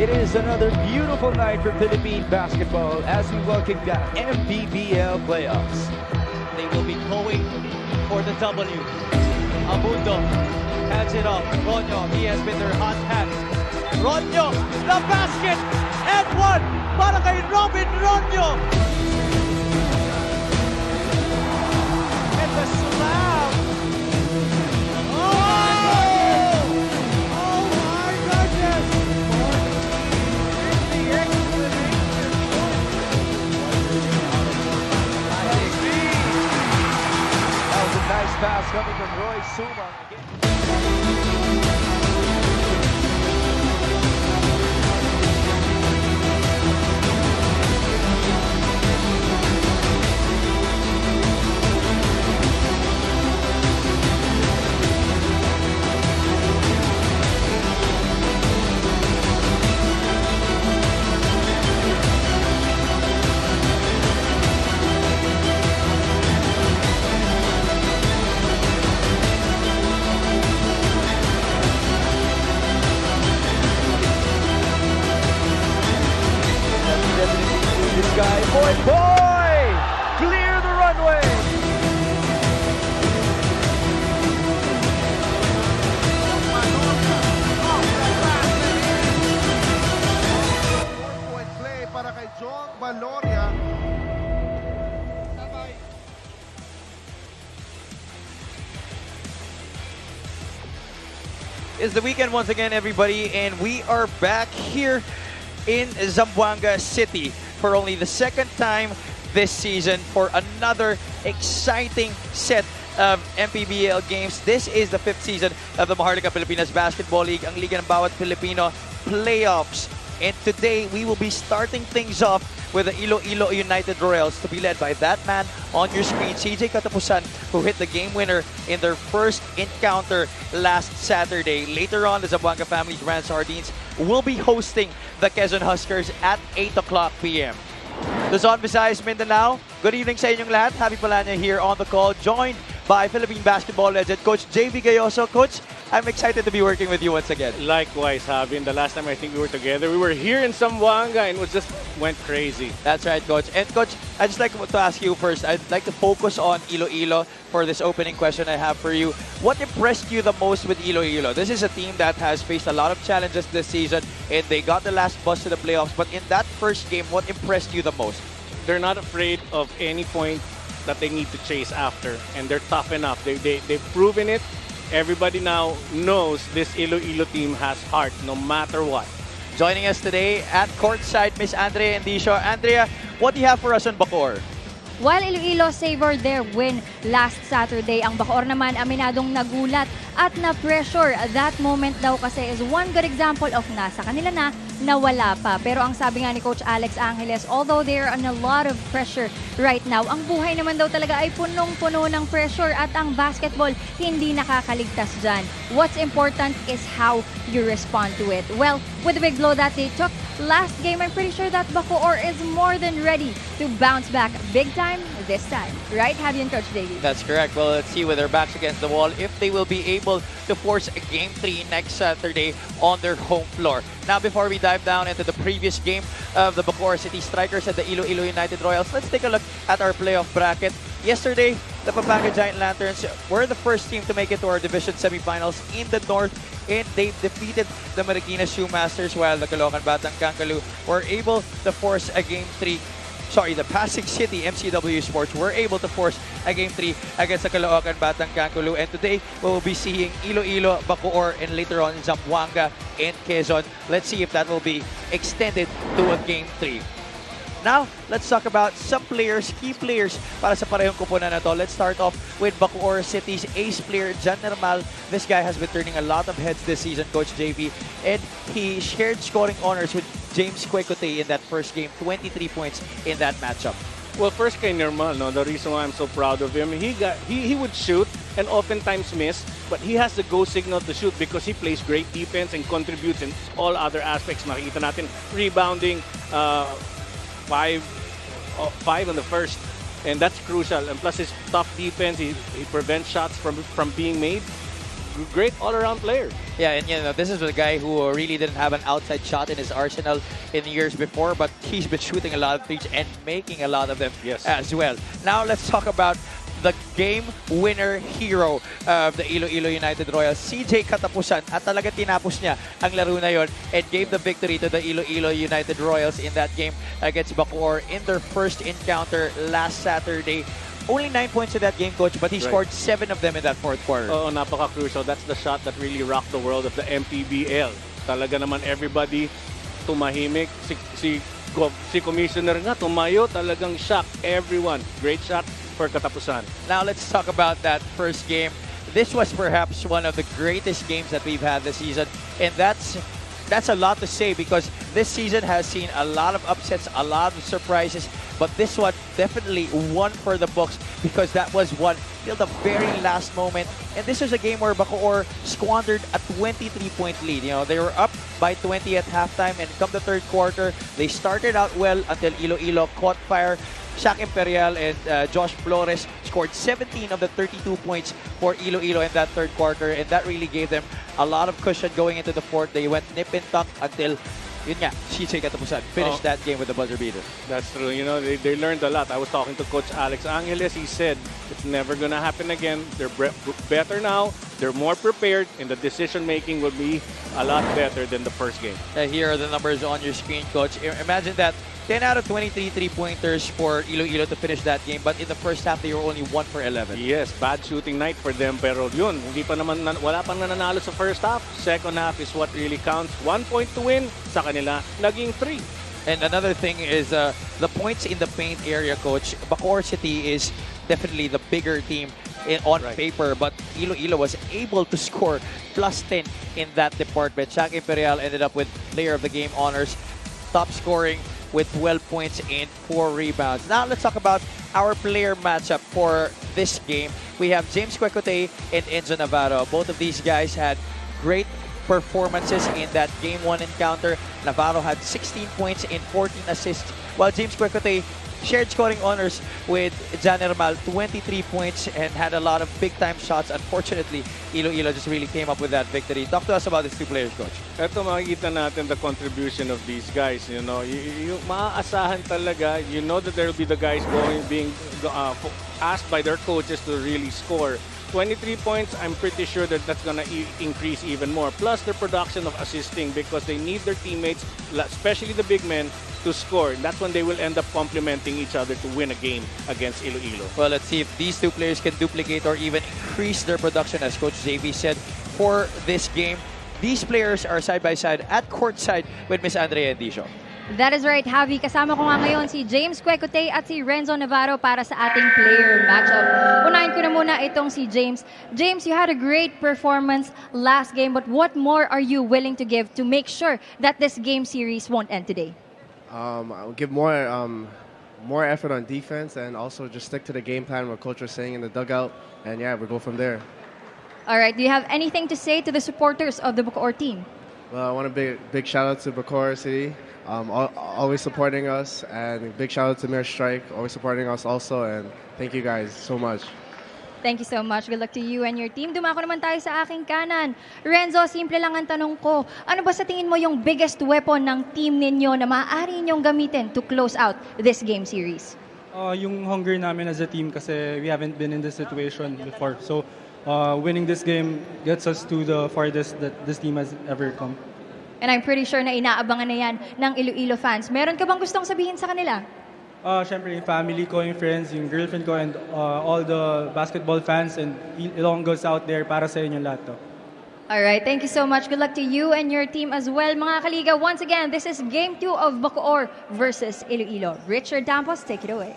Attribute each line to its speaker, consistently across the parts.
Speaker 1: It is another beautiful night for Philippine basketball as we welcome the Mpbl playoffs.
Speaker 2: They will be going for the W. Abundo hands it off. Ronyo, he has been their hot hand. Ronyo, the basket, and one para kay Robin Ronyo. And the slam. Oh! Oh my goodness! The explanation.
Speaker 1: That was a nice pass coming from Roy Sumang again. This guy, boy, clear the runway.
Speaker 3: Four-point play para kay John Valoria.
Speaker 2: It's the weekend once again, everybody, and we are back here in Zamboanga City for only the second time this season for another exciting set of Mpbl games. This is the 5th season of the Maharlika Pilipinas Basketball League, ang Liga ng Bawat Pilipino playoffs. And today, we will be starting things off with the Iloilo United Royals to be led by that man on your screen, CJ Katapusan, who hit the game winner in their first encounter last Saturday. Later on, the Zamboanga Family's Grand Sardines will be hosting the Quezon Huskers at 8 o'clock p.m. Luzon, Visayas, Mindanao, good evening sa inyong lahat. Happy Palanya here on the call, joined by Philippine basketball legend Coach JV Gayoso. Coach, I'm excited to be working with you once again.
Speaker 4: Likewise, Javin. The last time I think we were together, we were here in Zamboanga and it just went crazy.
Speaker 2: That's right, Coach. And Coach, I'd just like to ask you first, I'd like to focus on Iloilo for this opening question I have for you. What impressed you the most with Iloilo? This is a team that has faced a lot of challenges this season and they got the last bus to the playoffs. But in that first game, what impressed you the most?
Speaker 4: They're not afraid of any point that they need to chase after, and they're tough enough. They've proven it. Everybody now knows this Iloilo team has heart no matter what.
Speaker 2: Joining us today at courtside, Miss Andrea Endicio. Andrea, what do you have for us on Bacoor?
Speaker 5: While Iloilo savored their win last Saturday, ang Bacoor naman aminadong nagulat at na-pressure. That moment daw kasi is one good example of nasa kanila na nawala pa. Pero ang sabi nga ni Coach Alex Angeles, although they're on a lot of pressure right now, ang buhay naman daw talaga ay punong-puno ng pressure at ang basketball hindi nakakaligtas dyan. What's important is how you respond to it. Well, with the big blow that they took last game, I'm pretty sure that Bacoor is more than ready to bounce back big time this time. Right, Javi and Coach Davey?
Speaker 2: That's correct. Well, let's see with their backs against the wall if they will be able to force a Game 3 next Saturday on their home floor. Now, before we dive down into the previous game of the Bacoor City Strikers and the Iloilo United Royals, let's take a look at our playoff bracket. Yesterday, the Pampanga Giant Lanterns were the first team to make it to our division semifinals in the North, and they defeated the Marikina Shoemasters, while the Caloocan Batang Kankalu were able to force a Game 3. The Pasig City MCW Sports were able to force a Game 3 against the Caloocan Batang Kankalu. And today, we will be seeing Iloilo, Bacoor, and later on Zamboanga and Quezon. Let's see if that will be extended to a Game 3. Now, let's talk about some players, key players para sa parehong kupunan na to. Let's start off with Bacoor City's ace player, Jan Nermal. This guy has been turning a lot of heads this season, Coach JV. And he shared scoring honors with James Kwekote in that first game, 23 points in that matchup.
Speaker 4: Well, first kay Nermal, the reason why I'm so proud of him, he would shoot and oftentimes miss, but he has the go signal to shoot because he plays great defense and contributes in all other aspects. Makikita natin rebounding, five on the first, and that's crucial. And plus his tough defense, he prevents shots from being made. great all-around player.
Speaker 2: Yeah, and this is a guy who really didn't have an outside shot in his arsenal in years before, but he's been shooting a lot of threes and making a lot of them as well. Now let's talk about the game winner hero of the Iloilo United Royals, CJ Katapusan, at talaga tinapos niya ang laro na yon and gave the victory to the Iloilo United Royals in that game against Bacoor in their first encounter last Saturday. Only 9 points in that game, Coach, but he scored 7 of them in that fourth quarter.
Speaker 4: Oo, napaka-crucial. That's the shot that really rocked the world of the Mpbl. Talaga naman everybody tumahimik. Si Commissioner nga tumayo, talagang shock everyone. Great shot for Katapusan.
Speaker 2: Now let's talk about that first game. This was perhaps one of the greatest games that we've had this season, and that's a lot to say because this season has seen a lot of upsets, a lot of surprises, but this one definitely won for the books because that was won till the very last moment. And this was a game where Bacoor squandered a 23-point lead. They were up by 20 at halftime, and come the third quarter, they started out well until Iloilo caught fire. Mpbl and Josh Flores scored 17 of the 32 points for Iloilo in that third quarter, and that really gave them a lot of cushion going into the fourth. They went nip and tuck until CJ Katapusan finished that game with the buzzer beater.
Speaker 4: That's true. They learned a lot. I was talking to Coach Alex Angeles. He said it's never going to happen again. They're better now. They're more prepared, and the decision-making will be a lot better than the first game.
Speaker 2: Here are the numbers on your screen, Coach. Imagine that 10 out of 23 three-pointers for Iloilo to finish that game, but in the first half, they were only 1 for 11.
Speaker 4: Yes, bad shooting night for them, pero yun, wala pang nananalo sa first half. Second half is what really counts. 1 point to win, sa kanila, naging 3.
Speaker 2: And another thing is the points in the paint area, Coach. Bacoor City is definitely the bigger team on paper, but Iloilo was able to score plus 10 in that department. Mpbl ended up with Player of the Game honors, top scoring with 12 points and 4 rebounds. Now let's talk about our player matchup for this game. We have James Quecote and Enzo Navarro. Both of these guys had great performances in that Game 1 encounter. Navarro had 16 points and 14 assists, while James Quecote shared scoring honors with Jan Hermal, 23 points and had a lot of big-time shots. Unfortunately, Iloilo just really came up with that victory. Talk to us about these two players, Coach.
Speaker 4: Ito, makikita natin the contribution of these guys. Maaasahan talaga. You know that there will be the guys being asked by their coaches to really score. 23 points, I'm pretty sure that that's going to increase even more. Plus their production of assisting because they need their teammates, especially the big men, to score. And that's when they will end up complementing each other to win a game against Iloilo.
Speaker 2: Well, let's see if these two players can duplicate or even increase their production, as Coach JV said, for this game. These players are side-by-side at courtside with Miss Andrea Endisio.
Speaker 5: That is right, Javi. Kasama ko nga ngayon si James Quecote at si Renzo Navarro para sa ating player matchup. Unahin ko na muna itong si James. James, you had a great performance last game, but what more are you willing to give to make sure that this game series won't end today?
Speaker 6: I'll give more effort on defense and also just stick to the game plan what Coach was saying in the dugout. And yeah, we'll go from there.
Speaker 5: All right, do you have anything to say to the supporters of the Bacoor team?
Speaker 6: Well, I want a big shout out to Bacoor City. Always supporting us, and big shout out to Mayor Strike, always supporting us also, and thank you guys so much.
Speaker 5: Thank you so much. Good luck to you and your team. Dumako naman tayo sa aking kanan. Renzo, simple lang ang tanong ko. Ano ba sa tingin mo yung biggest weapon ng team ninyo na maaari ninyong gamitin to close out this game series?
Speaker 7: Yung hunger namin as a team kasi we haven't been in this situation before. So winning this game gets us to the farthest that this team has ever come.
Speaker 5: And I'm pretty sure na inaabangan na yan ng Iloilo fans. Meron ka bang gustong sabihin sa kanila?
Speaker 7: Siyempre, yung family ko, yung friends, yung girlfriend ko, and all the basketball fans and Ilonggos out there, para sa inyo lahat to.
Speaker 5: Alright, thank you so much. Good luck to you and your team as well. Mga kaliga, once again, this is Game 2 of Bacoor versus Iloilo. Richard Dampos, take it away.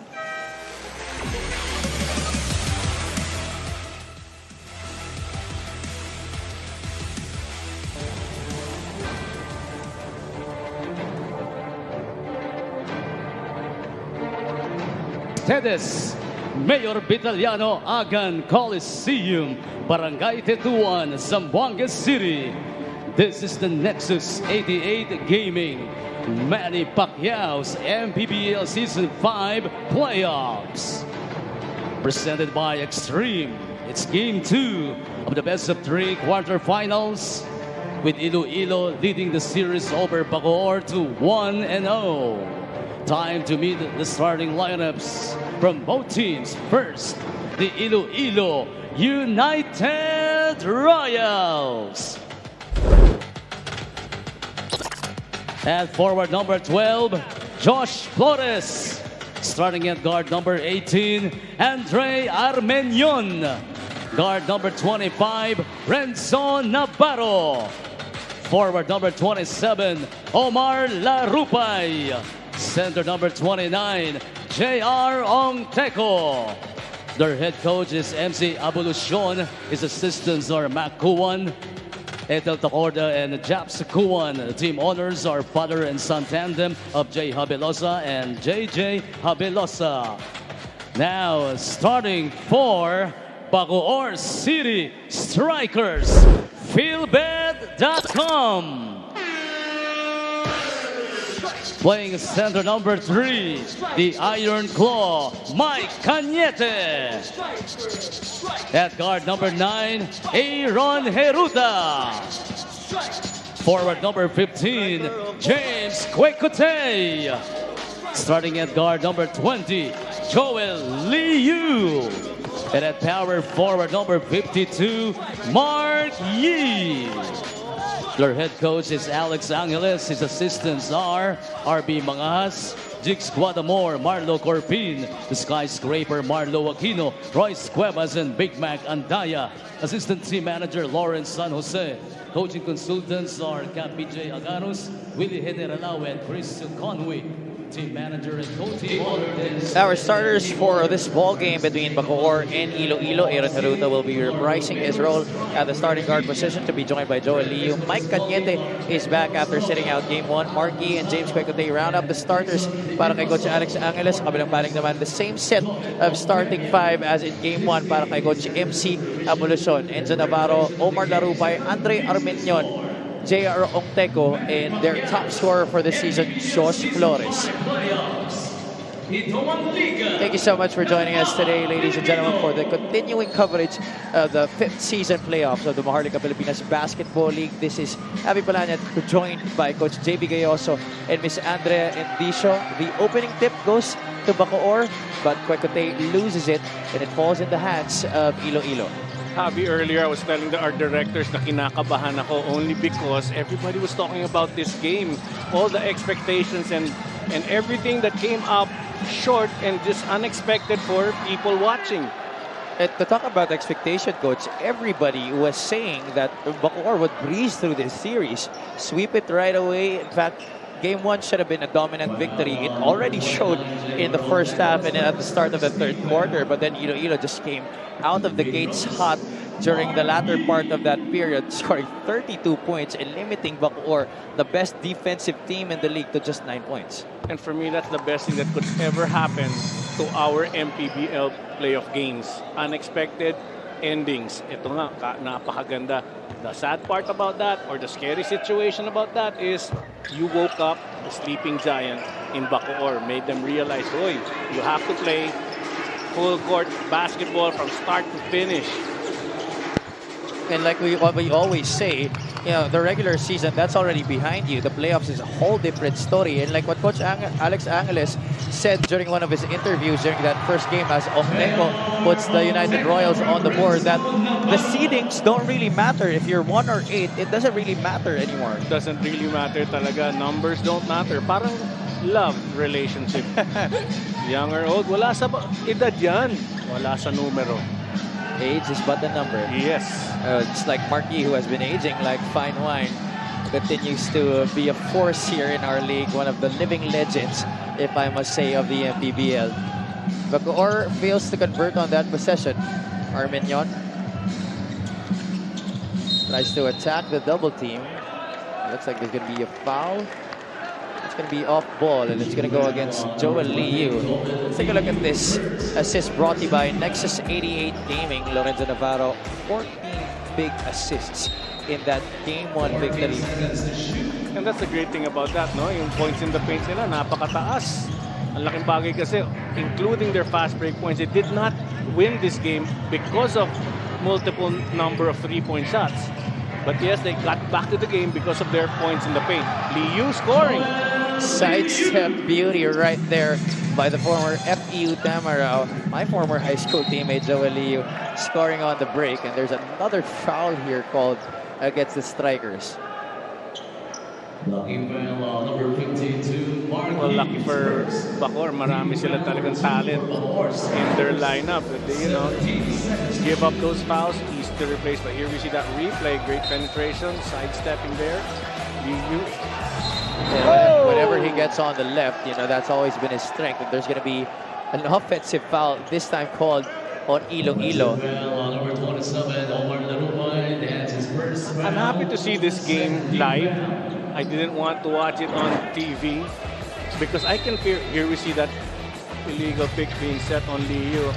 Speaker 8: Tedes, Mayor Vitaliano Agan Coliseum, Barangay Tetuan, Zamboanga City. This is the Nexus 88 Gaming Manny Pacquiao's Mpbl Season 5 Playoffs. Presented by Extreme. It's game 2 of the best-of-3 quarterfinals, with Iloilo leading the series over Bacoor to 1-0. Time to meet the starting lineups from both teams. First, the Iloilo United Royals. At forward number 12, Josh Flores. Starting at guard number 18, Andre Armenion. Guard number 25, Renzo Navarro. Forward number 27, Omar Larupay. Center number 29, J.R. Ongteco. Their head coach is MC Abolucion. His assistants are Mac Kuwan, Ethel Tacorda, and Japs Kuwan. The team owners are father and son tandem of J. Habelosa and J.J. Habelosa. Now, starting for Bacoor City Strikers, Feelbed.com. Playing center number 3, the Iron Claw, Mike Cañete. At guard number 9, Aaron Heruta. Forward number 15, James Quecote. Starting at guard number 20, Joel Liu. And at power forward number 52, Mark Yee. Their head coach is Alex Angeles. His assistants are RB Mangas, Jigs Guadamor, Marlo Corpin, the Skyscraper Marlo Aquino, Royce Cuevas, and Big Mac Andaya. Assistant team manager Lawrence San Jose. Coaching consultants are Cap BJ Agaros, Willie Generalao, and Chris Conway. Team manager and coaching.
Speaker 2: Our starters for this ball game between Bacoor and Iloilo. Aaron Heruta will be reprising his role at the starting guard position to be joined by Joel Liu. Mike Cañete is back after sitting out game 1. Marky and James Quecote round up the starters para kay Coach Alex Angeles. Kabilang paling naman the same set of starting 5 as in game 1 para kay Coach MC Abolucion. Enzo Navarro, Omar Larupay, Andre Armenion, J.R. Ongteco, and their top scorer for the season, Josh Flores. Thank you so much for joining us today, ladies and gentlemen, for the continuing coverage of the 5th season playoffs of the Maharlika Pilipinas Basketball League. This is Abby Palanyat, joined by Coach JB Gayoso and Miss Andrea Endicio. The opening tip goes to Bacoor, but Quecote loses it, and it falls in the hands of Iloilo.
Speaker 4: Javi, earlier I was telling our directors na kinakabahan ako only because everybody was talking about this game. All the expectations and everything that came up short and just unexpected for people watching.
Speaker 2: To talk about expectation, Coach, everybody was saying that Bacoor would breeze through this series, sweep it right away. In fact, Game 1 should have been a dominant victory. It already showed in the first half and at the start of the third quarter, but then Iloilo just came out of the gates hot during the latter part of that period, scoring 32 points and limiting Bacoor, the best defensive team in the league, to just 9 points.
Speaker 4: And for me, that's the best thing that could ever happen to our Mpbl playoff games. Unexpected endings. Ito nga, napakaganda. The sad part about that, or the scary situation about that, is you woke up the sleeping giant in Bacoor, made them realize, oy, you have to play full court basketball from start to finish.
Speaker 2: And like what we always say, you know, the regular season, that's already behind you. The playoffs is a whole different story. And like what Coach Alex Angeles said during one of his interviews during that first game, as Ongteco puts the United Royals on the board, that the seedings don't really matter. If you're 1 or 8, it doesn't really matter anymore.
Speaker 4: It doesn't really matter talaga. Numbers don't matter. Parang love relationship. Young or old, wala sa edad yan. Wala sa numero.
Speaker 2: Age is but a number.
Speaker 4: Yes.
Speaker 2: It's like Marky, who has been aging like fine wine, continues to be a force here in our league, one of the living legends, if I must say, of the Mpbl. Bacoor fails to convert on that possession. Armenion tries to attack the double team. Looks like there's going to be a foul. It's going to be off ball, and it's going to go against Joel Liu. Let's take a look at this assist brought to you by Nexus 88 Gaming. Lorenzo Navarro, 14 big assists in that Game 1 victory.
Speaker 4: And that's the great thing about that, no? Yung points in the paint nila, napakataas. Ang laking bagay kasi, including their fast break points, they did not win this game because of multiple number of three-point shots. But yes, they got back to the game because of their points in the paint. Liu scoring.
Speaker 2: Sidestep beauty right there by the former FEU Tamaraw, my former high school teammate Joel Liu, scoring on the break. And there's another foul here called against the Strikers.
Speaker 8: Number 52,
Speaker 4: Well, lucky for Bacoor, marami sila talagang talent in their lineup. That they, give up those fouls, easy to replace. But here we see that replay, great penetration, sidestepping there. Liu.
Speaker 2: Yeah, whenever he gets on the left, that's always been his strength. And there's going to be an offensive foul, this time called on Iloilo.
Speaker 8: Number 27, Omar Larumay, that's his first.
Speaker 4: I'm happy to see this game live. I didn't want to watch it on TV because I can hear, here we see that illegal pick being set on Liu.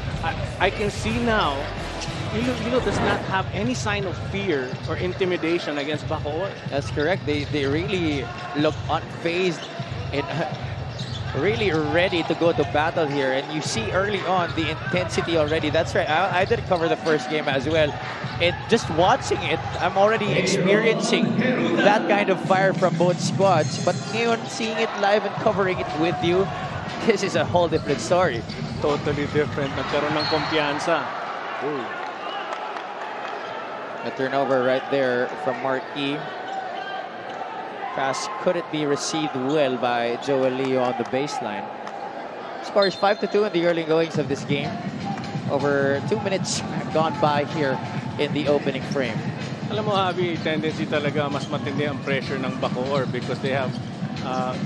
Speaker 4: I can see now Iloilo does not have any sign of fear or intimidation against Bacoor.
Speaker 2: That's correct. They really look unfazed and really ready to go to battle here. And you see early on the intensity already. That's right. I did cover the first game as well. And just watching it, I'm already experiencing that kind of fire from both squads. But ngayon, seeing it live and covering it with you, this is a whole different story.
Speaker 4: Totally different. Nagkaroon ng kumpiyansa. Ooh.
Speaker 2: A turnover right there from Marquis. Pass couldn't be received well by Joel Liu on the baseline. Score is 5-2 in the early goings of this game. Over 2 minutes gone by here in the opening frame.
Speaker 4: Alam mo, Javi, tendency talaga mas matindi ang pressure ng Bacoor because they have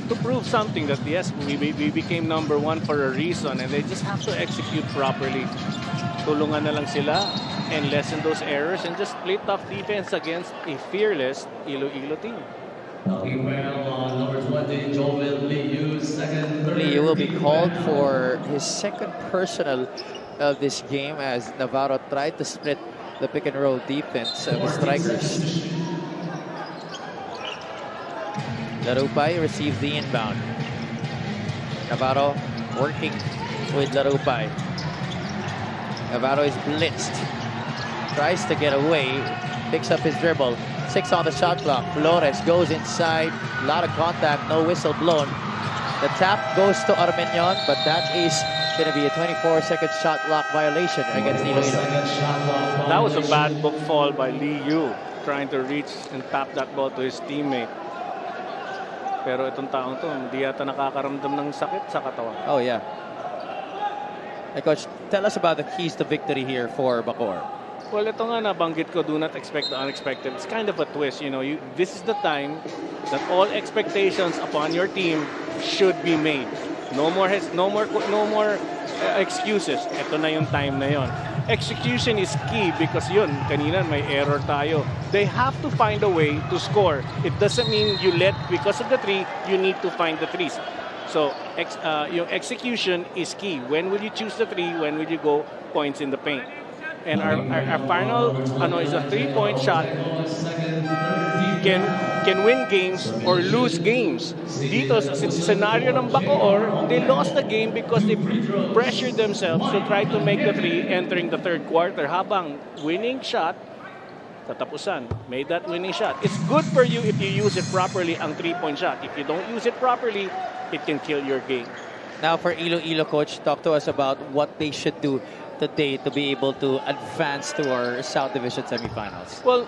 Speaker 4: to prove something that yes, we became number one for a reason and they just have to execute properly. Tulungan na lang sila and lessen those errors and just play tough defense against a fearless Iloilo team.
Speaker 8: Number 20, Joel Liu, second.
Speaker 2: Liu will be called for his second personal of this game as Navarro tried to split the pick and roll defense of the Strikers. Larupay receives the inbound. Navarro working with Larupay. Navarro is blitzed. Tries to get away. Picks up his dribble. 6 on the shot clock. Flores goes inside. A lot of contact. No whistle blown. The tap goes to Armenion, but that is going to be a 24-second shot clock violation against Iloilo.
Speaker 4: That was a bad book fall by Liu, trying to reach and tap that ball to his teammate. Pero itong taong to, hindi yata nakakaramdam ng sakit sa katawan.
Speaker 2: Oh, yeah. Hey, Coach, tell us about the keys to victory here for Bacoor.
Speaker 4: Well, ito nga nabanggit ko, do not expect the unexpected. It's kind of a twist, this is the time that all expectations upon your team should be made. No more excuses. Ito na yung time na yon. Execution is key because kanina may error tayo. They have to find a way to score. It doesn't mean you because of the three, you need to find the threes. So, yung execution is key. When will you choose the three? When will you go points in the paint? And our final is a three-point shot can win games or lose games. Dito sa scenario ng Bacoor, they lost the game because they pressured themselves to try to make the three entering the third quarter. Habang winning shot, katapusan, made that winning shot. It's good for you if you use it properly, ang three-point shot. If you don't use it properly, it can kill your game.
Speaker 2: Now for Iloilo, Coach, talk to us about what they should do today to be able to advance to our South Division semifinals.
Speaker 4: Well,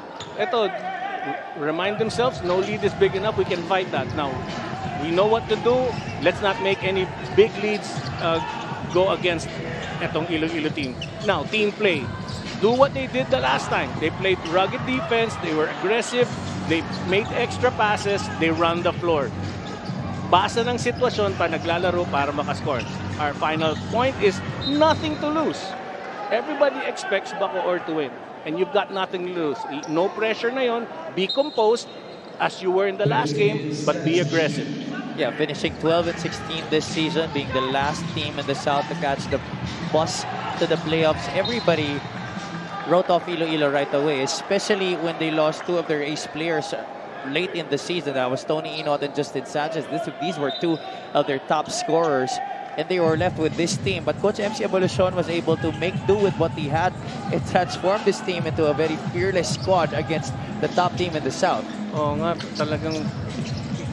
Speaker 4: remind themselves, no lead is big enough, we can fight that. Now, we know what to do. Let's not make any big leads go against etong Iloilo team. Now, team play. Do what they did the last time. They played rugged defense, they were aggressive, they made extra passes, they run the floor. Basa ng sitwasyon pa naglalaro para makascore. Our final point is nothing to lose. Everybody expects Bacoor to win. And you've got nothing to lose. No pressure na yon. Be composed as you were in the last game, but be aggressive.
Speaker 2: Yeah, finishing 12-16 this season, being the last team in the South to catch the bus to the playoffs. Everybody wrote off Iloilo right away, especially when they lost two of their ace players late in the season. That was Tony Inot and Justin Sanchez. These were two of their top scorers, and they were left with this team. But Coach MC Abolucion was able to make do with what he had and transform this team into a very fearless squad against the top team in the South.
Speaker 4: Oo nga, talagang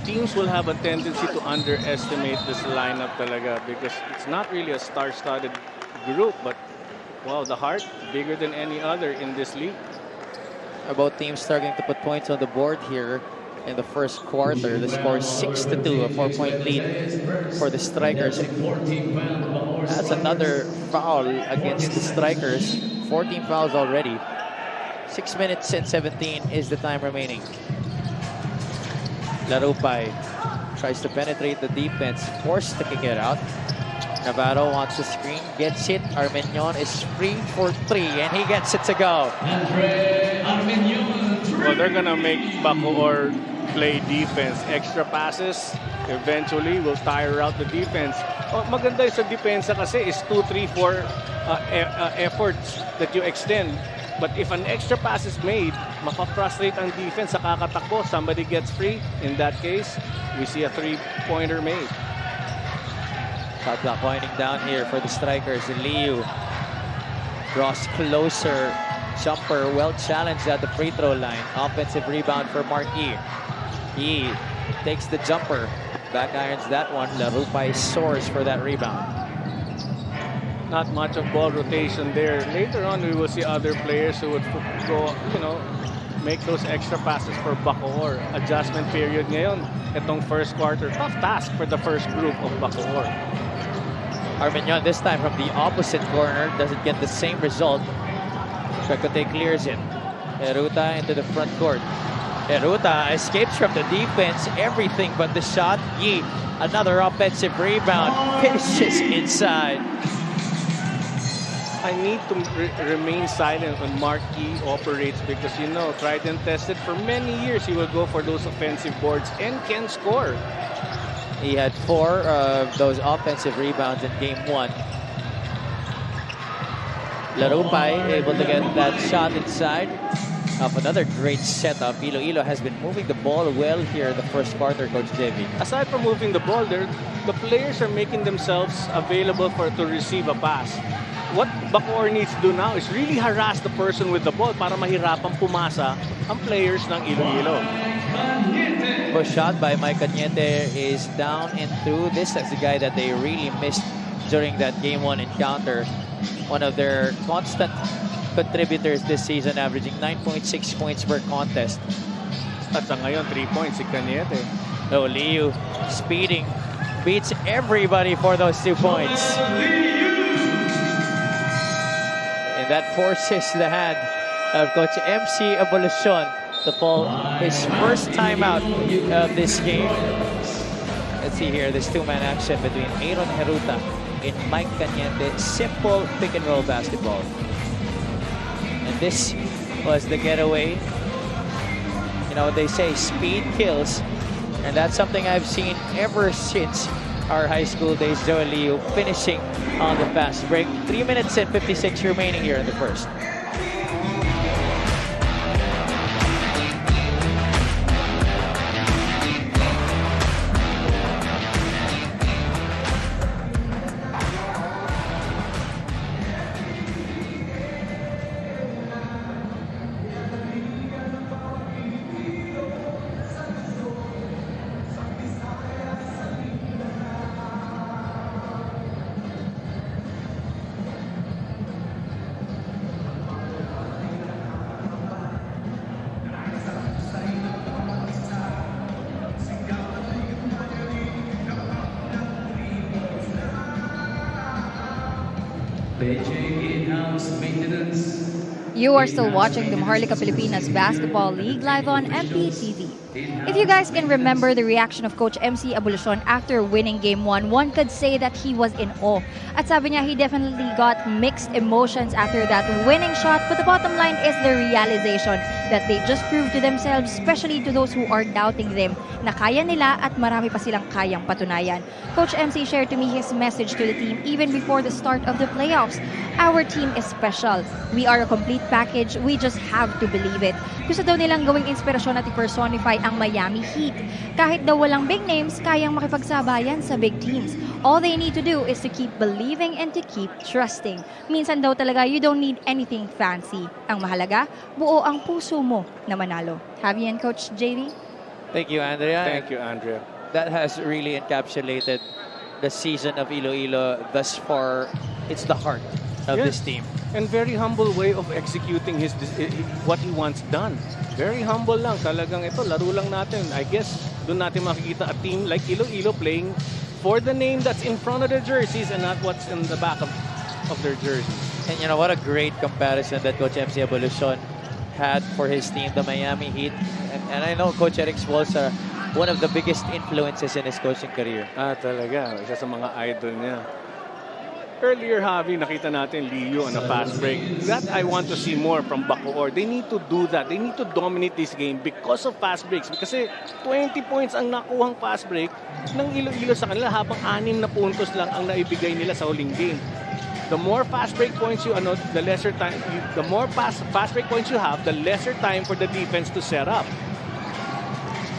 Speaker 4: teams will have a tendency to underestimate this lineup talaga because it's not really a star-studded group, but wow, the heart bigger than any other in this league.
Speaker 2: Both teams struggling to put points on the board here in the first quarter. The score is 6-2, a 4-point lead for the Strikers. That's another foul against the Strikers. 14 fouls already. 6 minutes and 17 is the time remaining. Larupay tries to penetrate the defense, forced to kick it out. Navarro wants to screen, gets it. Armenion is free for three, and he gets it to go.
Speaker 4: Well, they're gonna make Bacoor play defense. Extra passes eventually will tire out the defense. Oh, maganda sa depensa kasi is 2, 3, 4 efforts that you extend. But if an extra pass is made, maka-frustrate ang defense sa kakatakbo. Somebody gets free. In that case, we see a 3-pointer made.
Speaker 2: Shot clock winding down here for the Strikers. Liu draws closer. Jumper well challenged at the free throw line. Offensive rebound for Marquis. He takes the jumper. Back irons that one. Larupay soars for that rebound.
Speaker 4: Not much of ball rotation there. Later on, we will see other players who would go, make those extra passes for Bacoor. Adjustment period ngayon. Itong first quarter. Tough task for the first group of Bacoor.
Speaker 2: Armenion this time from the opposite corner. Doesn't get the same result. Chacote clears it. Eruta into the front court. Eruta escapes from the defense. Everything but the shot. Yi, another offensive rebound. Finishes inside.
Speaker 4: I need to remain silent when Marquis operates because, tried and tested for many years. He will go for those offensive boards and can score.
Speaker 2: He had 4 of those offensive rebounds in game 1. Larupay able to get that shot inside of another great setup. Iloilo has been moving the ball well here in the first quarter, Coach JV.
Speaker 4: Aside from moving the ball, the players are making themselves available to receive a pass. What Bacoor needs to do now is really harass the person with the ball para mahirapang pumasa ang players ng Iloilo.
Speaker 2: Push shot by Mike Cañete is down and through. This is the guy that they really missed during that game 1 encounter. One of their constant contributors this season, averaging 9.6 points per contest.
Speaker 4: At sa ngayon, 3 points si Cañete.
Speaker 2: Oh, Liu speeding, beats everybody for those 2 points. And that forces the hand of Coach MC Abolucion to fall his first time out of this game. Let's see here, this 2-man action between Aaron Heruta and Mike Cañete. Simple pick and roll basketball. And this was the getaway. They say speed kills. And that's something I've seen ever since our high school days. Joel Liu finishing on the fast break. 3 minutes and 56 remaining here in the first.
Speaker 5: You are still watching the Maharlika Pilipinas Basketball League live on MPTV. If you guys can remember the reaction of Coach MC Abolucion after winning Game 1, one could say that he was in awe. At sabi niya, he definitely got mixed emotions after that winning shot, but the bottom line is the realization that they just proved to themselves, especially to those who are doubting them, na kaya nila at marami pa silang kayang patunayan. Coach MC shared to me his message to the team even before the start of the playoffs. Our team is special. We are a complete package. We just have to believe it. Gusto daw nilang gawing inspirasyon at i-personify ang Miami Heat. Kahit daw walang big names, kayang makipagsabayan sa big teams. All they need to do is to keep believing and to keep trusting. Minsan daw talaga, you don't need anything fancy. Ang mahalaga, buo ang puso mo na manalo. Javi and Coach JD?
Speaker 2: Thank you, Andrea.
Speaker 4: Thank you, Andrea.
Speaker 2: That has really encapsulated the season of Iloilo thus far. It's the heart of
Speaker 4: Yes.
Speaker 2: this team.
Speaker 4: And very humble way of executing what he wants done. Very humble lang. Talagang ito, laro lang natin. I guess, doon natin makikita a team like Iloilo playing for the name that's in front of their jerseys and not what's in the back of their jerseys.
Speaker 2: And you know, what a great comparison that Coach MC Evolucion had for his team, the Miami Heat. And I know Coach Eric Swolza, one of the biggest influences in his coaching career.
Speaker 4: Talaga. Isa sa mga idol niya. Earlier, Javi, nakita natin Leo on a fast break. That I want to see more from Bacoor. They need to do that. They need to dominate this game because of fast breaks. Kasi 20 points ang nakuhang fast break ng Iloilo sa kanila habang 6 na puntos lang ang naibigay nila sa huling game. The more fast break points the lesser time, the more fast break points you have, the lesser time for the defense to set up.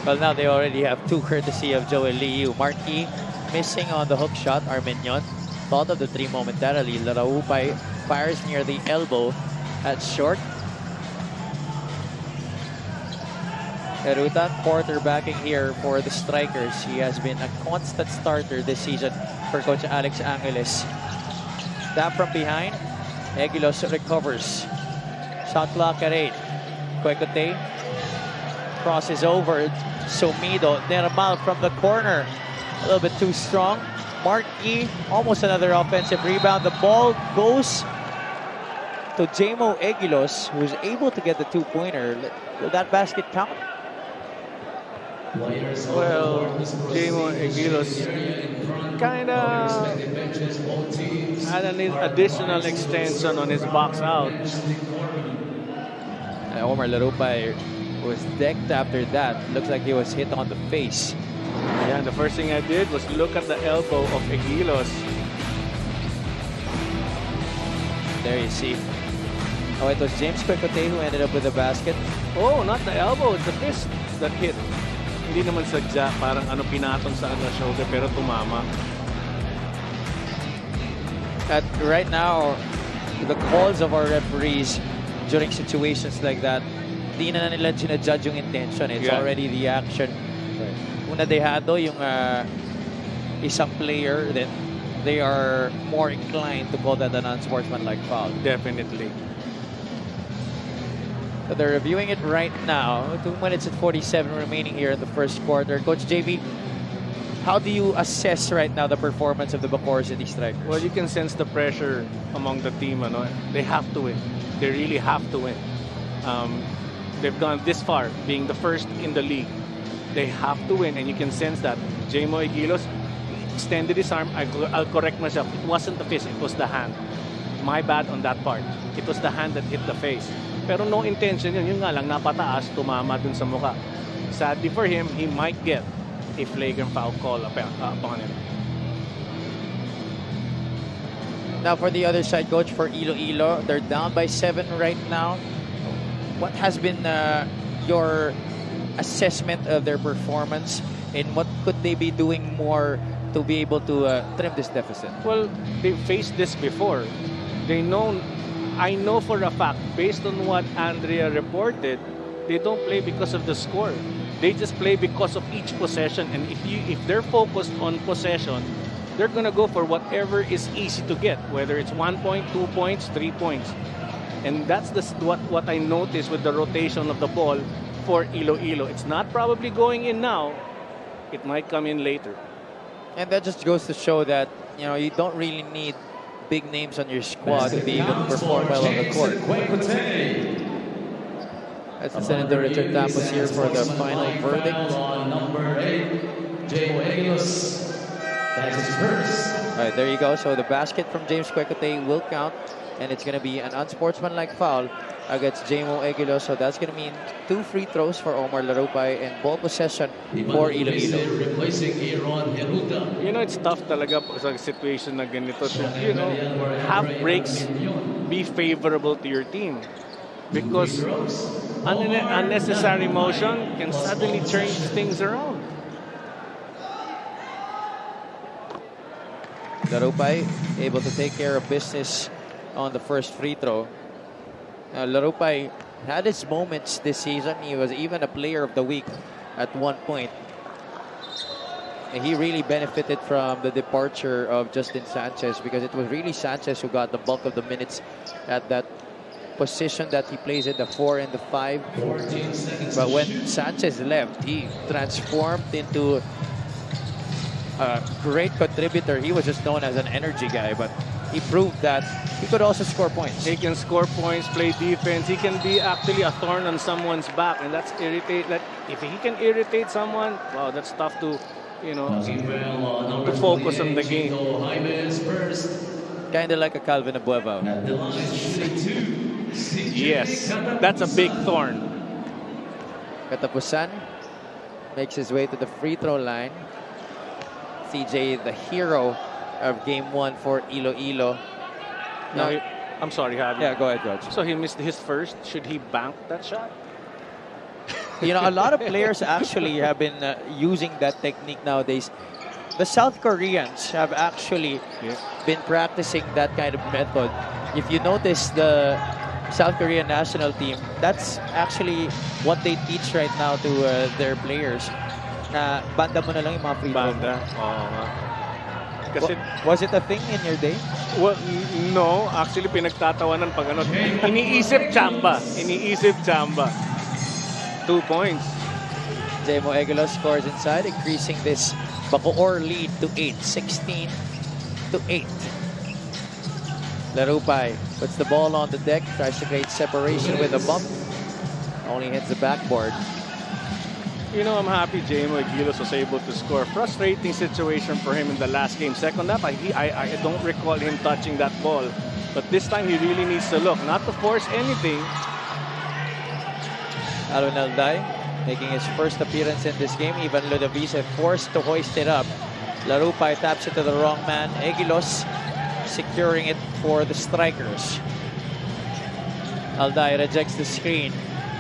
Speaker 2: Well, now they already have 2 courtesy of Joel Liu. Marquis missing on the hook shot. Armenion thought of the 3 momentarily. Laraupay fires near the elbow at short. Heruta quarterbacking here for the Strikers. He has been a constant starter this season for Coach Alex Angeles. Tap from behind. Eguilos recovers. Shot clock at 8. Quecote crosses over. Sumido. Nermal from the corner. A little bit too strong. Marquis, almost another offensive rebound. The ball goes to Jamo Eguilos, who's able to get the 2-pointer. Will that basket count?
Speaker 4: Well, Jamo Eguilos kind of had an additional extension on his box out.
Speaker 2: Omar Larupay was decked after that. Looks like he was hit on the face.
Speaker 4: Yeah, the first thing I did was look at the elbow of Eguilos.
Speaker 2: There you see. Oh, it was James Quecote who ended up with the basket.
Speaker 4: Oh, not the elbow, it's the fist that hit. Hindi naman sadya, parang pinatong sa shoulder pero tumama.
Speaker 2: Right now, the calls of our referees during situations like that, di na nila ginajudge yung intention. It's already the action. Una dehado yung isang player, then they are more inclined to call that an unsportsmanlike foul.
Speaker 4: Definitely.
Speaker 2: So they're reviewing it right now. 2 minutes and 47 remaining here in the first quarter. Coach JV, how do you assess right now the performance of the Bacoor City Strikers?
Speaker 4: Well, you can sense the pressure among the team. They have to win. They really have to win. They've gone this far, being the first in the league. They have to win, and you can sense that. Jamo Eguilos extended his arm. I'll correct myself. It wasn't the fist, it was the hand. My bad on that part. It was the hand that hit the face. Pero no intention yun. Yun nga lang, napataas, tumama dun sa mukha. Sadly for him, he might get a flagrant foul call upon him.
Speaker 2: Now for the other side, Coach, for Iloilo, they're down by 7 right now. What has been your assessment of their performance, and what could they be doing more to be able to trim this deficit?
Speaker 4: Well, they faced this before. I know for a fact, based on what Andrea reported, they don't play because of the score. They just play because of each possession. And if they're focused on possession, they're gonna go for whatever is easy to get, whether it's 1 point, 2 points, 3 points. And that's what I noticed with the rotation of the ball for Iloilo. It's not probably going in now. It might come in later.
Speaker 2: And that just goes to show that, you don't really need big names on your squad to be able to perform well on the court. That's Senator Richard Tapos here for the final verdict.
Speaker 8: Number 8, Jamo Eguilos. That's his first.
Speaker 2: All right, there you go. So the basket from James Quecote will count, and it's going to be an unsportsmanlike foul against Jamo Eguilos. So that's going to mean 2 free throws for Omar Larupay and ball possession for Iloilo.
Speaker 8: Replacing Aaron Heruta.
Speaker 4: It's tough talaga sa situation na ganito to, have breaks be favorable to your team. because unnecessary motion can suddenly change things around.
Speaker 2: Larupay able to take care of business on the first free throw. Larupay had his moments this season. He was even a player of the week at one point. And he really benefited from the departure of Justin Sanchez, because it was really Sanchez who got the bulk of the minutes at that position that he plays in, the 4 and the 5. But when Sanchez left, he transformed into a great contributor. He was just known as an energy guy, but he proved that he could also score points.
Speaker 4: He can score points, play defense. He can be actually a thorn on someone's back, and that's irritate. That if he can irritate someone, wow, that's tough to, to focus on the game.
Speaker 2: Kind of like a Calvin Abueva.
Speaker 4: Yes, that's a big thorn.
Speaker 2: Katapusan makes his way to the free throw line. CJ, the hero of game 1 for Iloilo.
Speaker 4: No, I'm sorry, Javi.
Speaker 2: Yeah, go ahead, George.
Speaker 4: So he missed his first. Should he bank that shot?
Speaker 2: A lot of players actually have been using that technique nowadays. The South Koreans have actually been practicing that kind of method. If you notice the South Korean national team, that's actually what they teach right now to their players. Na banda mo na lang yung mga free throw.
Speaker 4: Banda. Kasi,
Speaker 2: was it a thing in your day?
Speaker 4: Well, no. Actually, pinagtatawanan pag ano. Iniisip chamba. 2 points.
Speaker 2: Jemo Eguilos scores inside, increasing this Bacoor lead to 8. 16 to 8. Larupay puts the ball on the deck, tries to create separation with a bump. Only hits the backboard.
Speaker 4: I'm happy Jemo Eguilos was able to score. Frustrating situation for him in the last game. Second half, I don't recall him touching that ball. But this time, he really needs to look. Not to force anything.
Speaker 2: Alvin Alday making his first appearance in this game. Even Ludovice forced to hoist it up. Larupay taps it to the wrong man. Eguilos securing it for the strikers. Alday rejects the screen.